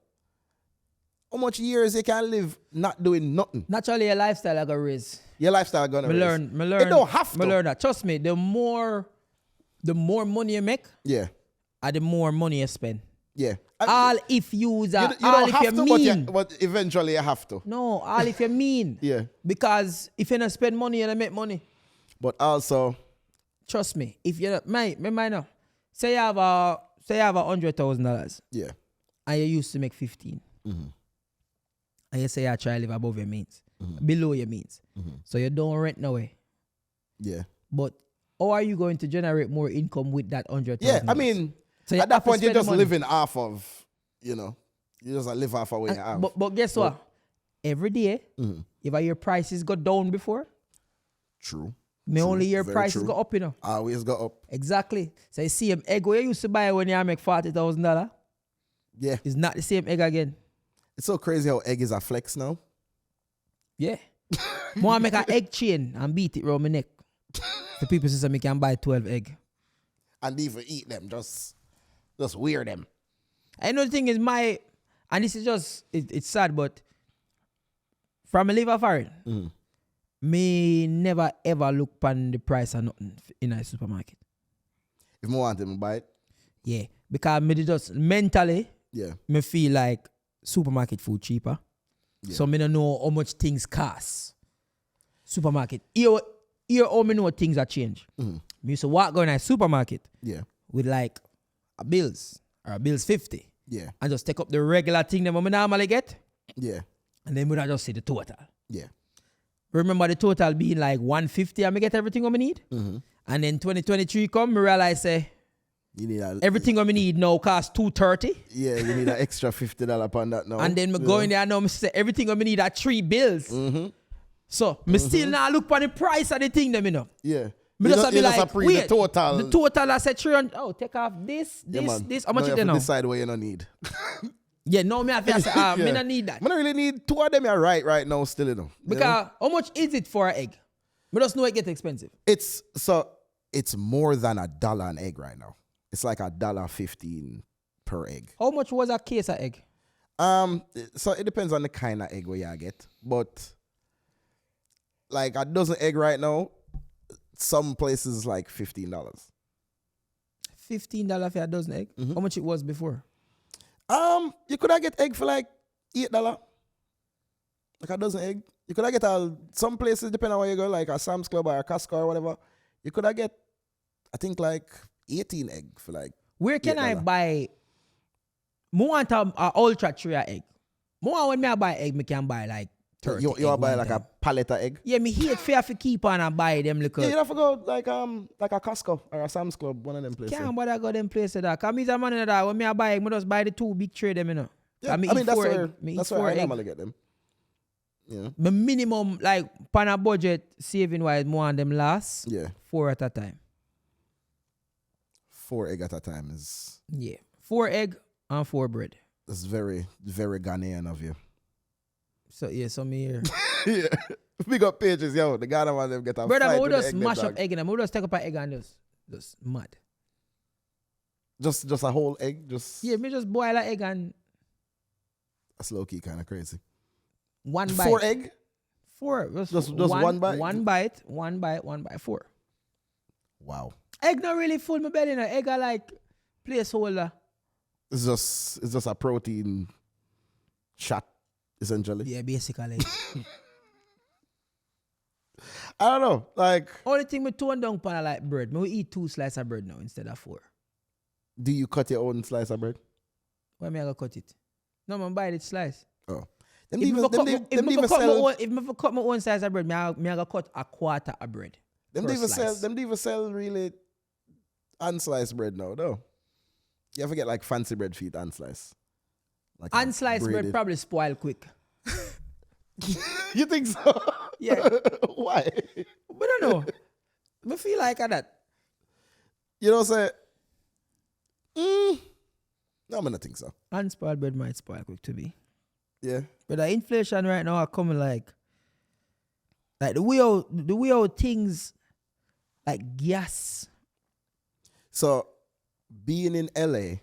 how much years you can live not doing nothing? Naturally, your lifestyle are going to raise. Your lifestyle going to raise. Learn. It don't have to. Learn that. Trust me, the more money you make, the more money you spend. Yeah. All if you don't have to, but eventually you have to. No, all if you mean. Yeah. Because if you don't spend money, you don't make money. But also, trust me, if you know, say you have $100,000. Yeah. And you used to make 15. And you say you try to live above your means, below your means. So you don't rent no way. Yeah. But how are you going to generate more income with that 100,000? Yeah, I mean, so at that point you're just living off of, you know, you just live off of what you have. But guess what? Every day, if your prices go down before, true. Only your prices go up, you know. Always go up. Exactly. So you see, egg where you used to buy when you make $40,000. Yeah. It's not the same egg again. It's so crazy how egg is a flex now. Yeah. More make an egg chain and beat it around my neck. The people say me can buy 12 egg. And even eat them, just wear them. I know the thing is and this is just, it's sad, but from a liver foreign, me never ever look on the price of nothing in a supermarket. If I want them to buy it? Yeah. Because me just mentally, me feel like supermarket food cheaper. Yeah. So me don't know how much things cost. Supermarket. Here all me know things are change. Me used to walk going to a supermarket with like a bills or a bills 50. Yeah. And just take up the regular thing that I normally get. Yeah. And then we just see the total. Yeah. Remember the total being like 150 and I get everything I need. And then 2023 come, me realize you need everything I need now costs $230. Yeah, you need an extra $50 upon that now. And then me go in there now, me say everything I need are 3 bills. So me still now look for the price of the thing them, you know. Yeah. Me just be like, wait, the total. The total I said 300. Oh, take off this. How much it now? Decide what you don't need. Yeah, no, me have to say, me don't need that. I don't really need 2 of them. You're right now, still, you know. Because how much is it for an egg? Me just know it gets expensive. It's more than $1 an egg right now. It's like $1.15 per egg. How much was a case of egg? So it depends on the kind of egg where you get, but like a dozen egg right now, some places like $15. $15 for a dozen egg? How much it was before? You could have get egg for like $8. Like a dozen egg. You could have get some places, depending on where you go, like a Sam's Club or a Costco or whatever. you could have get, I think, like 18 egg for like. Where can I buy? More want a ultra tray of egg. More when me buy egg, me can buy like 30. You buy like a pallet of egg? Yeah, me hate fair to keep on and buy them little. Yeah, you have to go like a Costco or a Sam's Club, one of them places. Can't bother go them places that. Cause me's a man in that. When me buy egg, me just buy the 2 big tray them, you know. Yeah, I mean that's where I normally get them. Yeah. My minimum like pan a budget saving wise, more on them last. Yeah. 4 at a time. 4 egg at a time is. Yeah. 4 egg and 4 bread. That's very, very Ghanaian of you. So yeah, so me here. Yeah. Big up pages, yo. The Ghana one them get a brother, fight we with just the egg mash them, up egg in them. We just take up an egg and just mad. Just a whole egg, just. Yeah, me just boil an egg and. That's low key kind of crazy. 1 bite. 4 egg? 4. Just one bite? 1 bite, 1 bite, 1 bite, 4. Wow. Egg not really full my belly. No. Egg are like placeholder. It's just a protein shot, essentially. Yeah, basically. I don't know. Like, only thing me tone down pan like bread. Me will eat 2 slices of bread now instead of 4. do you cut your own slice of bread? Why me I go cut it? No, man, buy it slice. Oh. If I cut my own slice of bread, me I go cut a quarter of bread. Them even sell really unsliced bread now, though. You ever get like fancy bread feet unsliced? Like unsliced bread probably spoil quick. You think so? Yeah. Why? But I don't know. I feel like that. You know, say, no, I don't think so. Unspoiled bread might spoil quick to be. Yeah. But the inflation right now are coming like the way how things like gas. So being in LA,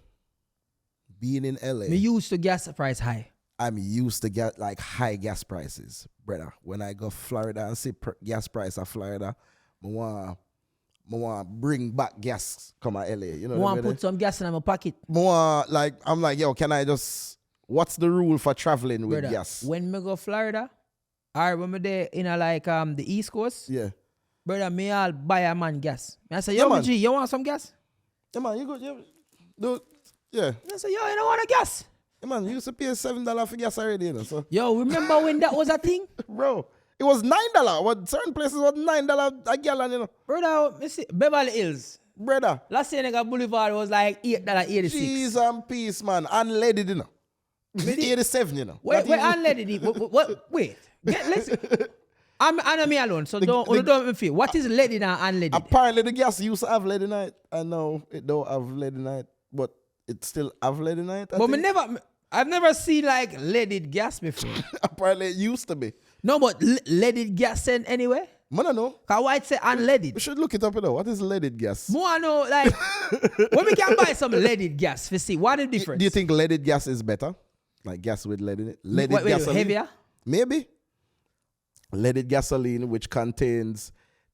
me used to gas price high. I'm used to get like high gas prices, brother. When I go Florida and see gas price of Florida, I want bring back gas come at LA. You know, I want to put some gas in my pocket. I'm like, yo, can I just? What's the rule for traveling with brother, gas? When me go Florida, or when me there in the East Coast, yeah, brother, me all buy a man gas. I say, yo, G, you want some gas? Yeah, man, you go, yeah. I say, yo, you don't want a gas? Yeah, man, you used to pay $7 for gas already, you know. So. Yo, remember when that was a thing? Bro, it was $9. What certain places was $9 a gallon, you know. Brother, me see, Beverly Hills. Brother. Last year, nigga, Boulevard was like $8.86. Jeez and peace, man. Unleaded, you know. 87, you know. Wait, unleaded. Wait. Listen. I'm me alone, so don't feel. What is leaded and unleaded? Apparently, the gas used to have lead in it. I know it don't have lead in it, but it still have lead in it. I've never seen like leaded gas before. Apparently, it used to be. No, but leaded gas sent anyway? Man, I know. Cause why it say unleaded? We should look it up, you know. What is leaded gas? More I know, like, when we can buy some leaded gas, to see what is the difference? Do you think leaded gas is better? Like gas with lead in it? Leaded gasoline? Heavier? Maybe. Leaded gasoline, which contains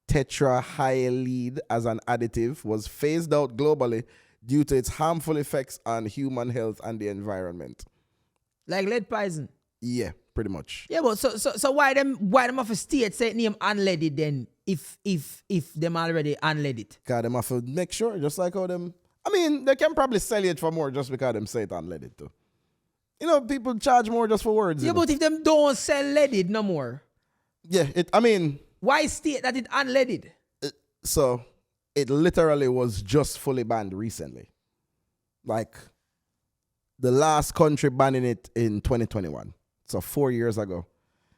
tetrahydride as an additive, was phased out globally due to its harmful effects on human health and the environment. Like lead poison? Yeah, pretty much. Yeah, but so why them have a state say name unleaded then if them already unleaded? Because them have to make sure, just like how them. I mean, they can probably sell it for more just because them say it unleaded too. You know, people charge more just for words. Yeah, but if them don't sell leaded no more. Yeah, why state that it unleaded? So it literally was just fully banned recently. Like the last country banning it in 2021. So 4 years ago.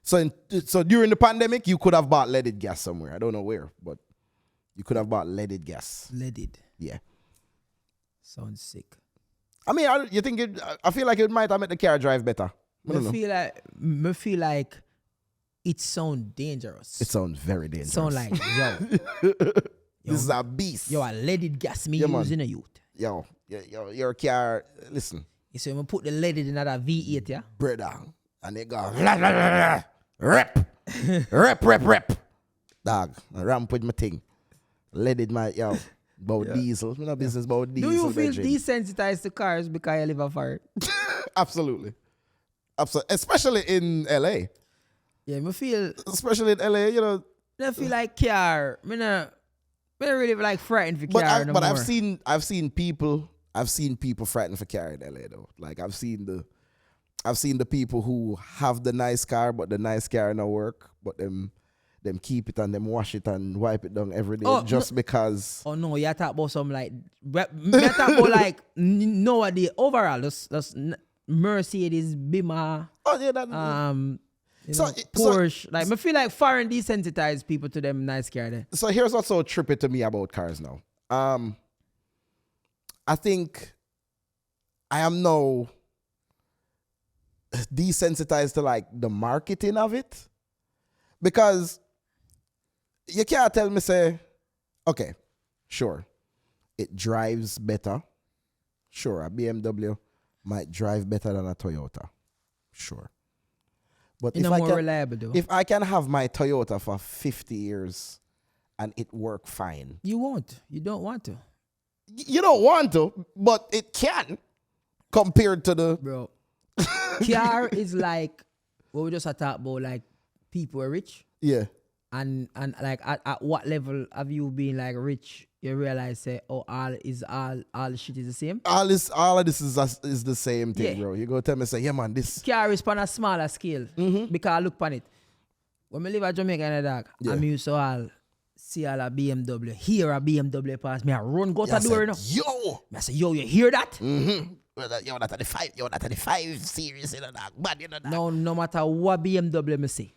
So during the pandemic, you could have bought leaded gas somewhere. I don't know where, but you could have bought leaded gas. Leaded. Yeah. Sounds sick. I mean, I feel like it might have made the car drive better. I feel like it sounds dangerous. It sounds very dangerous. Sound like, yo. This is a beast. Yo, a leaded gas me using a youth. Yo, your car, listen. You see, I'm put the leaded in that V8, yeah? Brother. And they go, rep. Dog, I ramp with my thing. Leaded my, diesel. I'm not business about diesel. Do you feel desensitized to cars because you live a fire? Absolutely. Especially in LA. Yeah, I feel. Especially in LA, you know. I feel like car. I I don't really like frightened for But carry no but more. I've seen people frightened for carry in LA though. Like I've seen the people who have the nice car, but the nice car no work, but them keep it and them wash it and wipe it down every day just because. Oh no, you talk about some like, you talk about like nowadays overall, just Mercedes, Beamer, Oh yeah, Porsche. Like I feel like foreign desensitized people to them nice car there. So here's what's so trippy to me about cars now. I think I am now desensitized to like the marketing of it, because you can't tell me say, okay, sure, it drives better. Sure, a BMW might drive better than a Toyota. Sure. But It's more reliable though. if I can have my Toyota for 50 years and it work fine. You won't. You don't want to. You don't want to, but it can compared to the... Bro. Car is like what we just talked about, like people are rich. Yeah. And like at what level have you been like rich? You realize say, oh, all the shit is the same. All of this is the same thing, bro. You go tell me say, yeah man, this Car is on a smaller scale. Because I look upon it. When we live at Jamaica in the dark, I'm used to all see all a BMW. Hear a BMW pass me, I run go to the door, you know. Yo! I say, yo, you hear that? Yo, that are the 5 series, you know, that bad, you know, that. No matter what BMW me say.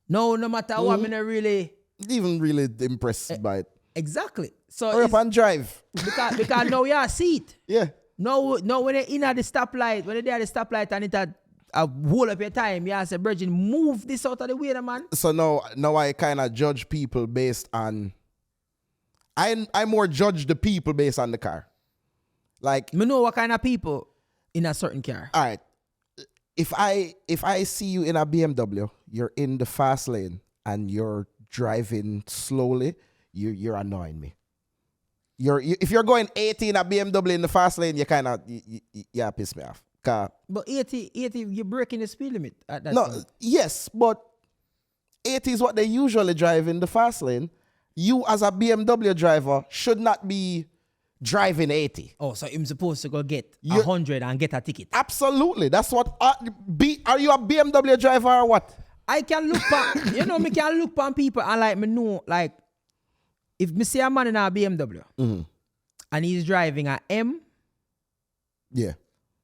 No matter what, me not really. Even really impressed by it. Exactly. So Hurry up and drive. because now you see it. Yeah. No, when they're in at the stoplight, when they're at the stoplight and it a whole up your time, you say, Virgin, move this out of the way, man. So now I kind of judge people based on... I more judge the people based on the car. Like... Me know what kind of people in a certain car. All right. If I see you in a BMW, you're in the fast lane and you're driving slowly, you're annoying me. If you're going 80 in a BMW in the fast lane, you kind of you piss me off. But 80, you're breaking the speed limit at that No, time. yes, but 80 is what they usually drive in the fast lane. You as a BMW driver should not be driving 80. Oh, so I'm supposed to go get 100 and get a ticket. Absolutely. That's what... are you a BMW driver or what? I can look back, me can look on people and like me know, like, if me see a man in a BMW and he's driving a M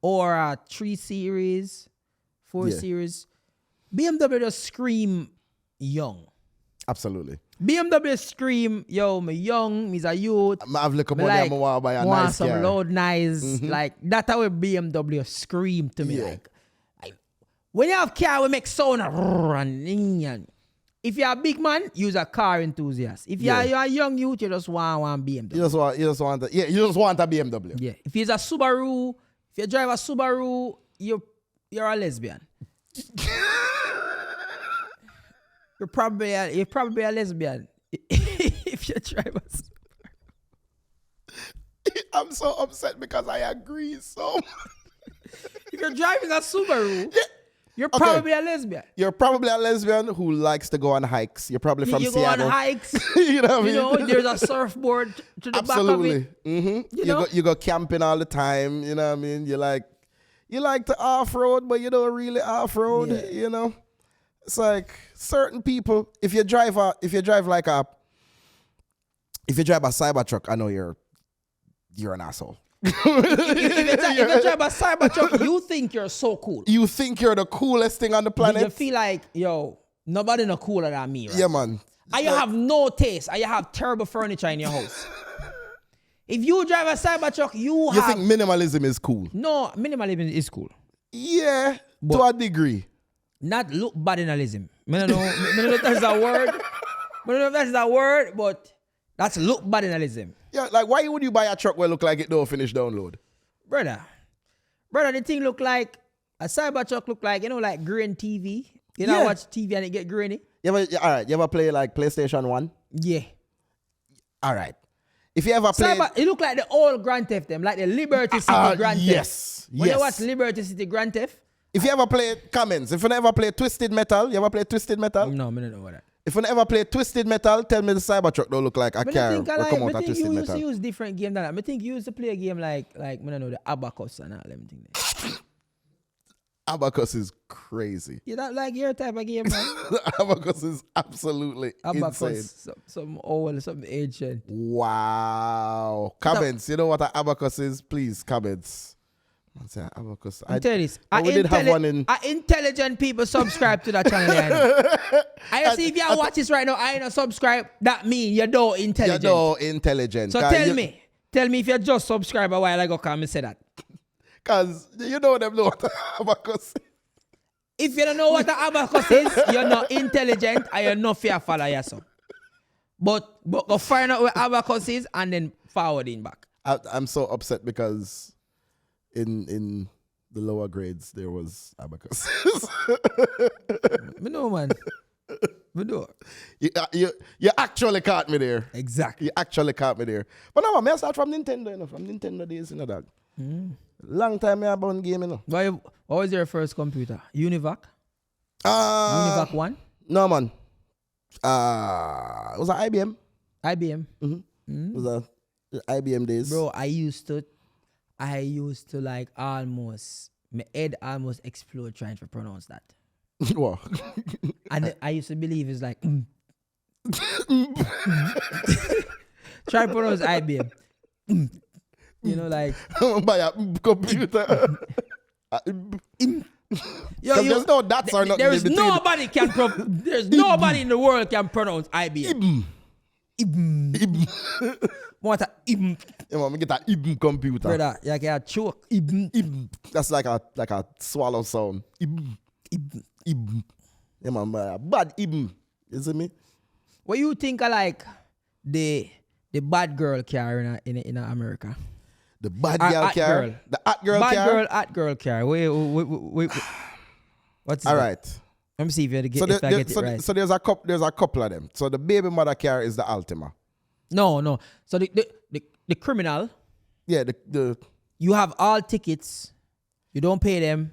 or a 3 Series, 4 Series, BMW just scream young. Absolutely. BMW scream, yo, me young, me's a youth. I have look about like, them want buy a want nice some car. loud nice, like that's how a BMW scream to me. Like when you have car, we make sound and if you're a big man, you're a car enthusiast. If you're a young youth, you just want BMW. You just want a BMW. Yeah. If it's a Subaru, if you drive a Subaru, you're a lesbian. You're probably a lesbian if you drive a Subaru. I'm so upset because I agree so much. If you're driving a Subaru, you're probably a lesbian. You're probably a lesbian who likes to go on hikes. You're probably from you Seattle. go on hikes. You know what I mean? You know, there's a surfboard to the back of it. You go camping all the time. You know what I mean? You like to off-road, but you don't really off-road. Yeah. You know? It's like certain people, if you drive a Cybertruck, I know you're an asshole. if you drive a Cybertruck, you think you're so cool. You think you're the coolest thing on the planet. You feel like, yo, nobody no cooler than me, right? Yeah, man. And you have no taste, and you have terrible furniture in your house. If you drive a Cybertruck, you think minimalism is cool? No, minimalism is cool. Yeah, to a degree. Not look badinalism. I don't know if that's a word. I don't know if that's a word, but that's look badinalism. Yeah, like why would you buy a truck where it look like it don't finish download? Brother, the thing look like, a Cybertruck look like, like green TV. You know, watch TV and it get grainy? You ever play like PlayStation 1? Yeah. All right. If you ever play... It look like the old Grand Theft them, like the Liberty City Grand Theft. Yes. When you watch Liberty City Grand Theft. If you ever play Comments, if you never play Twisted Metal, you ever play Twisted Metal? No, I don't know what that. If you ever play Twisted Metal, tell me the Cybertruck don't look like a car or come out of Twisted you used Metal. to use different game than that. I think you used to play a game like I don't know, the Abacus and all them things. Abacus is crazy. You don't like your type of game, man? Abacus is absolutely insane. Some old, some ancient. Wow. Comments. You know what an abacus is? Please, comments. I say abacus. I tell you this. We did have one in. Intelligent people subscribe to that channel. I see if you watch this right now, I don't subscribe. That mean you're no intelligent. You're no intelligent. So tell me if you just subscribe a while ago, come and say that. Because you know them know what an abacus is. If you don't know what an abacus is, you're not intelligent and you're not fair follow yourself. But go find out what abacus is and then forwarding back. I'm so upset because in the lower grades there was abacus. Me know, man. Me know. You actually caught me there. Exactly. You actually caught me there. But no, man, I start from Nintendo, you know, from Nintendo days, you know, dog. Long time I about game, you know. What was your first computer? Univac? Univac 1? No, man. It was an IBM. IBM? It was a IBM days. Bro, I used to like almost, my head almost explode trying to pronounce that. Wow. And I used to believe it's like, try to pronounce IBM. You know, like. Buy a computer. There's no dots or nothing. There's nobody there's nobody in the world can pronounce IBM. Ibm. What a Ibm. You want me get an Ibm computer. Brother, you can choke. Ibm. That's like a swallow sound. Ibm. Ibm. Yeah, man, bad Ibm. You see me? What you think of like the bad girl car in America? The bad girl car? Girl. The hot girl bad car? Hot girl car. Wait. What's all that? right. Let me see if I get it right. So there's a couple of them. So the baby mother car is the Altima. No. So the criminal. Yeah, the you have all tickets. You don't pay them.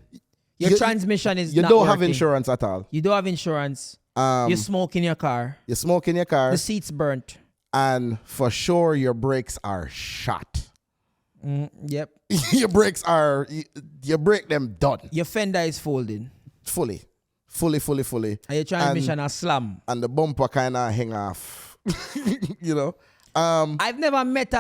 Your transmission is you not don't working. have insurance at all. You don't have insurance. You smoke in your car. You smoke in your car. The seat's burnt. And for sure your brakes are shot. Yep. Your brakes are, you break them done. Your fender is folding. Fully. And your transmission are slam. And the bumper kind of hang off. You know? I've never met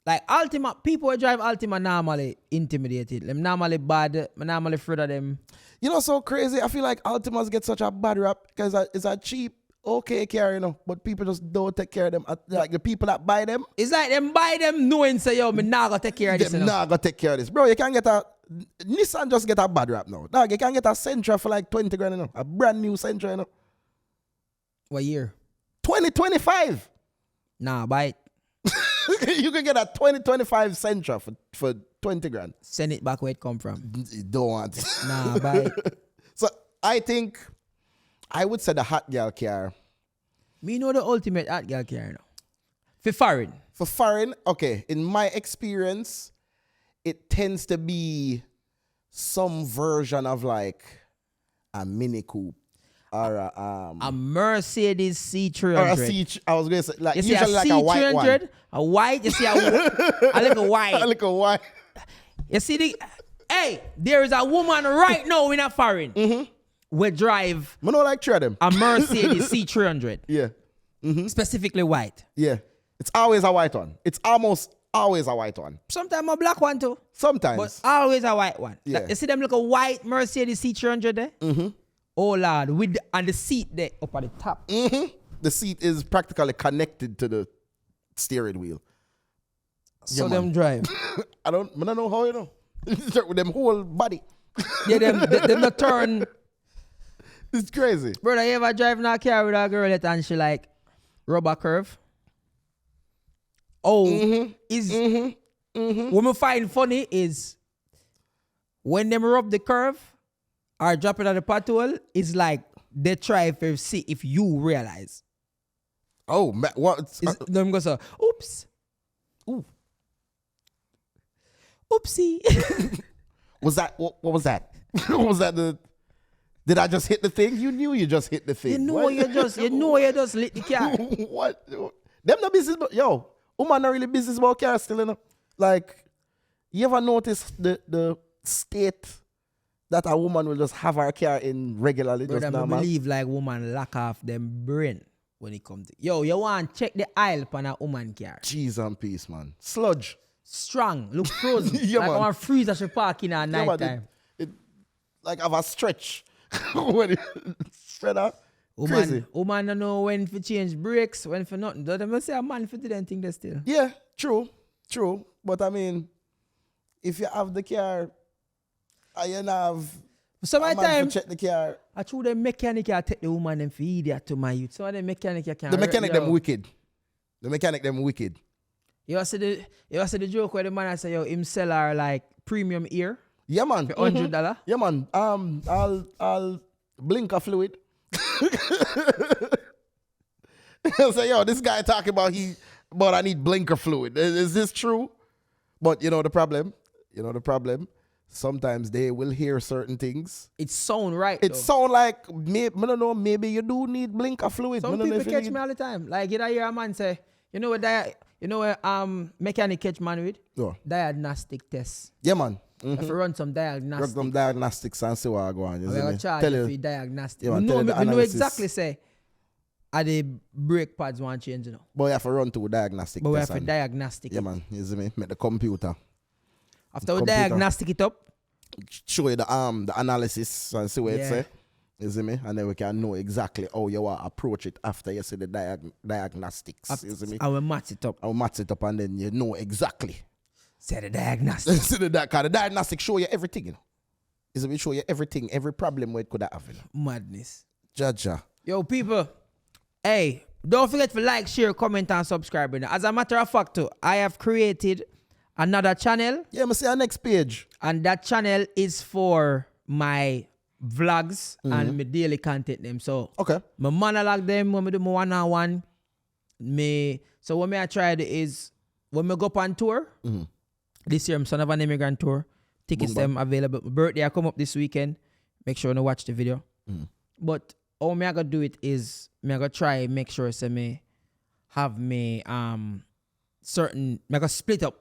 like Altima, people who drive Altima normally intimidated. Them normally bad. I'm normally afraid of them. You know, so crazy. I feel like Altimas get such a bad rap because it's a cheap, okay car, you know, but people just don't take care of them. Like the people that buy them. It's like them buy them knowing say, yo, me not gonna take care of this. Them not gonna take care of this. Bro, you can get Nissan just get a bad rap now. Dog, you can get a Sentra for like 20 grand, you know. A brand new Sentra, you know. What year? 2025. Nah, buy it. You can get a 2025 Sentra for 20 grand. Send it back where it come from. You don't want it. Nah, buy it. So I think I would say the hot girl car. Me know the ultimate hot girl car now. For foreign. For foreign, okay. In my experience, it tends to be some version of like a Mini Coupe or a Mercedes C300. Or I was going to say like you see usually a like a white one. C300, a white. You see a little white. A little white. You see there is a woman right now in a foreign. We drive. I don't like three of them. A Mercedes C300. Yeah. Specifically white. Yeah. It's always a white one. It's almost always a white one. Sometimes a black one too. Sometimes. But always a white one. Yeah. Like, you see them little white Mercedes C300 there? Oh Lord, and the seat there up at the top. The seat is practically connected to the steering wheel. So them drive. I don't know how, you know. With them whole body. Yeah, them not turn. It's crazy. Brother, you ever drive in a car with a girl and she like rubber curve? Oh, what me find funny is when them rub the curve or drop it on the pothole, it's like they try to see if you realize. Oh, man, what? Them go so, oops. Ooh. Oopsie. Was that, what was that? What was that? Did I just hit the thing? You knew you just hit the thing. You know What? you just lit the car. What? Them no business, but yo, woman not really business about cars still, you know? Like, you ever notice the state that a woman will just have her car in regularly? Brother, just I normal? believe like woman lack off them brain when it comes to... Yo, you want to check the aisle on a woman car. Cheese and peace, man. Sludge. Strong, look frozen. Yeah, like man. one freezer she park in at night Yeah, time. it like have a stretch. When it spread out. Crazy. Woman don't know when to change brakes, when for nothing. Don't even say a man for didn't think that still. Yeah, true. But I mean, if you have the car, and you have Some of a the man time, to check the car. I true the mechanic I take the woman and feed it to my youth. Some of the mechanic can The mechanic them wicked. The mechanic them wicked. You ever see the joke where the man I say, yo, him sell her like premium ear Yeah, man. for $100? Yeah, man. I'll blinker fluid. Say, yo, this guy talking about I need blinker fluid. Is this true? But you know the problem. Sometimes they will hear certain things. It sound right. It though. sound like I don't know. Maybe you do need blinker fluid. Some people catch me all the time. Like you hear a man say, you know what mechanic catch man with? Yeah. Diagnostic test. Yeah, man. If you run some diagnostic. Run some diagnostics and see what go on. You we see are me? charge Tell you you. for diagnostic. Yeah, we man, tell you the know analysis. exactly say are the brake pads want change, you know. But you have to run to a diagnostic But we test have to and- diagnostic Yeah, it. man. You see me? Make the computer. After we computer. diagnostic it up, Show you the analysis and see what it Yeah. say. You see me? And then we can know exactly how you want to approach it after you see the diagnostics. You see me? I will match it up. I will match it up and then you know exactly. Say the diagnostic. See the diagnostic show you everything, you know. You see me? Show you everything, every problem where it could have, you know. Madness. Jaja. Yo, people. Hey, don't forget to like, share, comment, and subscribe. You know. As a matter of fact, too, I have created another channel. Yeah, I see our next page. And that channel is for my vlogs and my daily content them. So Okay. my monologue them when I do my one-on-one. So what I tried is when I go up on tour, this year I'm son of an immigrant tour. Tickets them available. My birthday I come up this weekend. Make sure you watch the video. But how I gonna do it is I gonna try make sure say me have me certain I gonna split up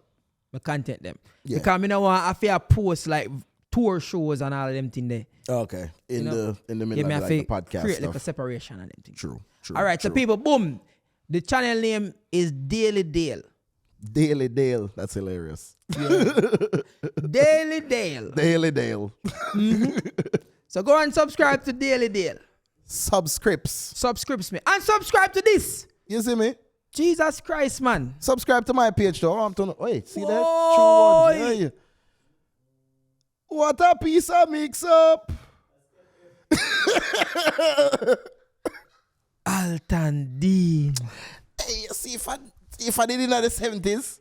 my content them. Yeah. Because I don't want to post like tour shows and all of them thing there. Okay. In the middle Yeah, me of have like, the to podcast create stuff. like a separation and them thing. True. All right, so people, boom. The channel name is Daily Dale. Daily Dale. That's hilarious. Daily Dale. Daily Dale. So go and subscribe to Daily Dale. Subscripts. Subscribe me. And subscribe to this. You see me? Jesus Christ, man. Subscribe to my page though. I'm to wait, see that? Oi. True word. Yeah. What a piece of mix up. Alton Dean. Hey, see if I did it in the 70s.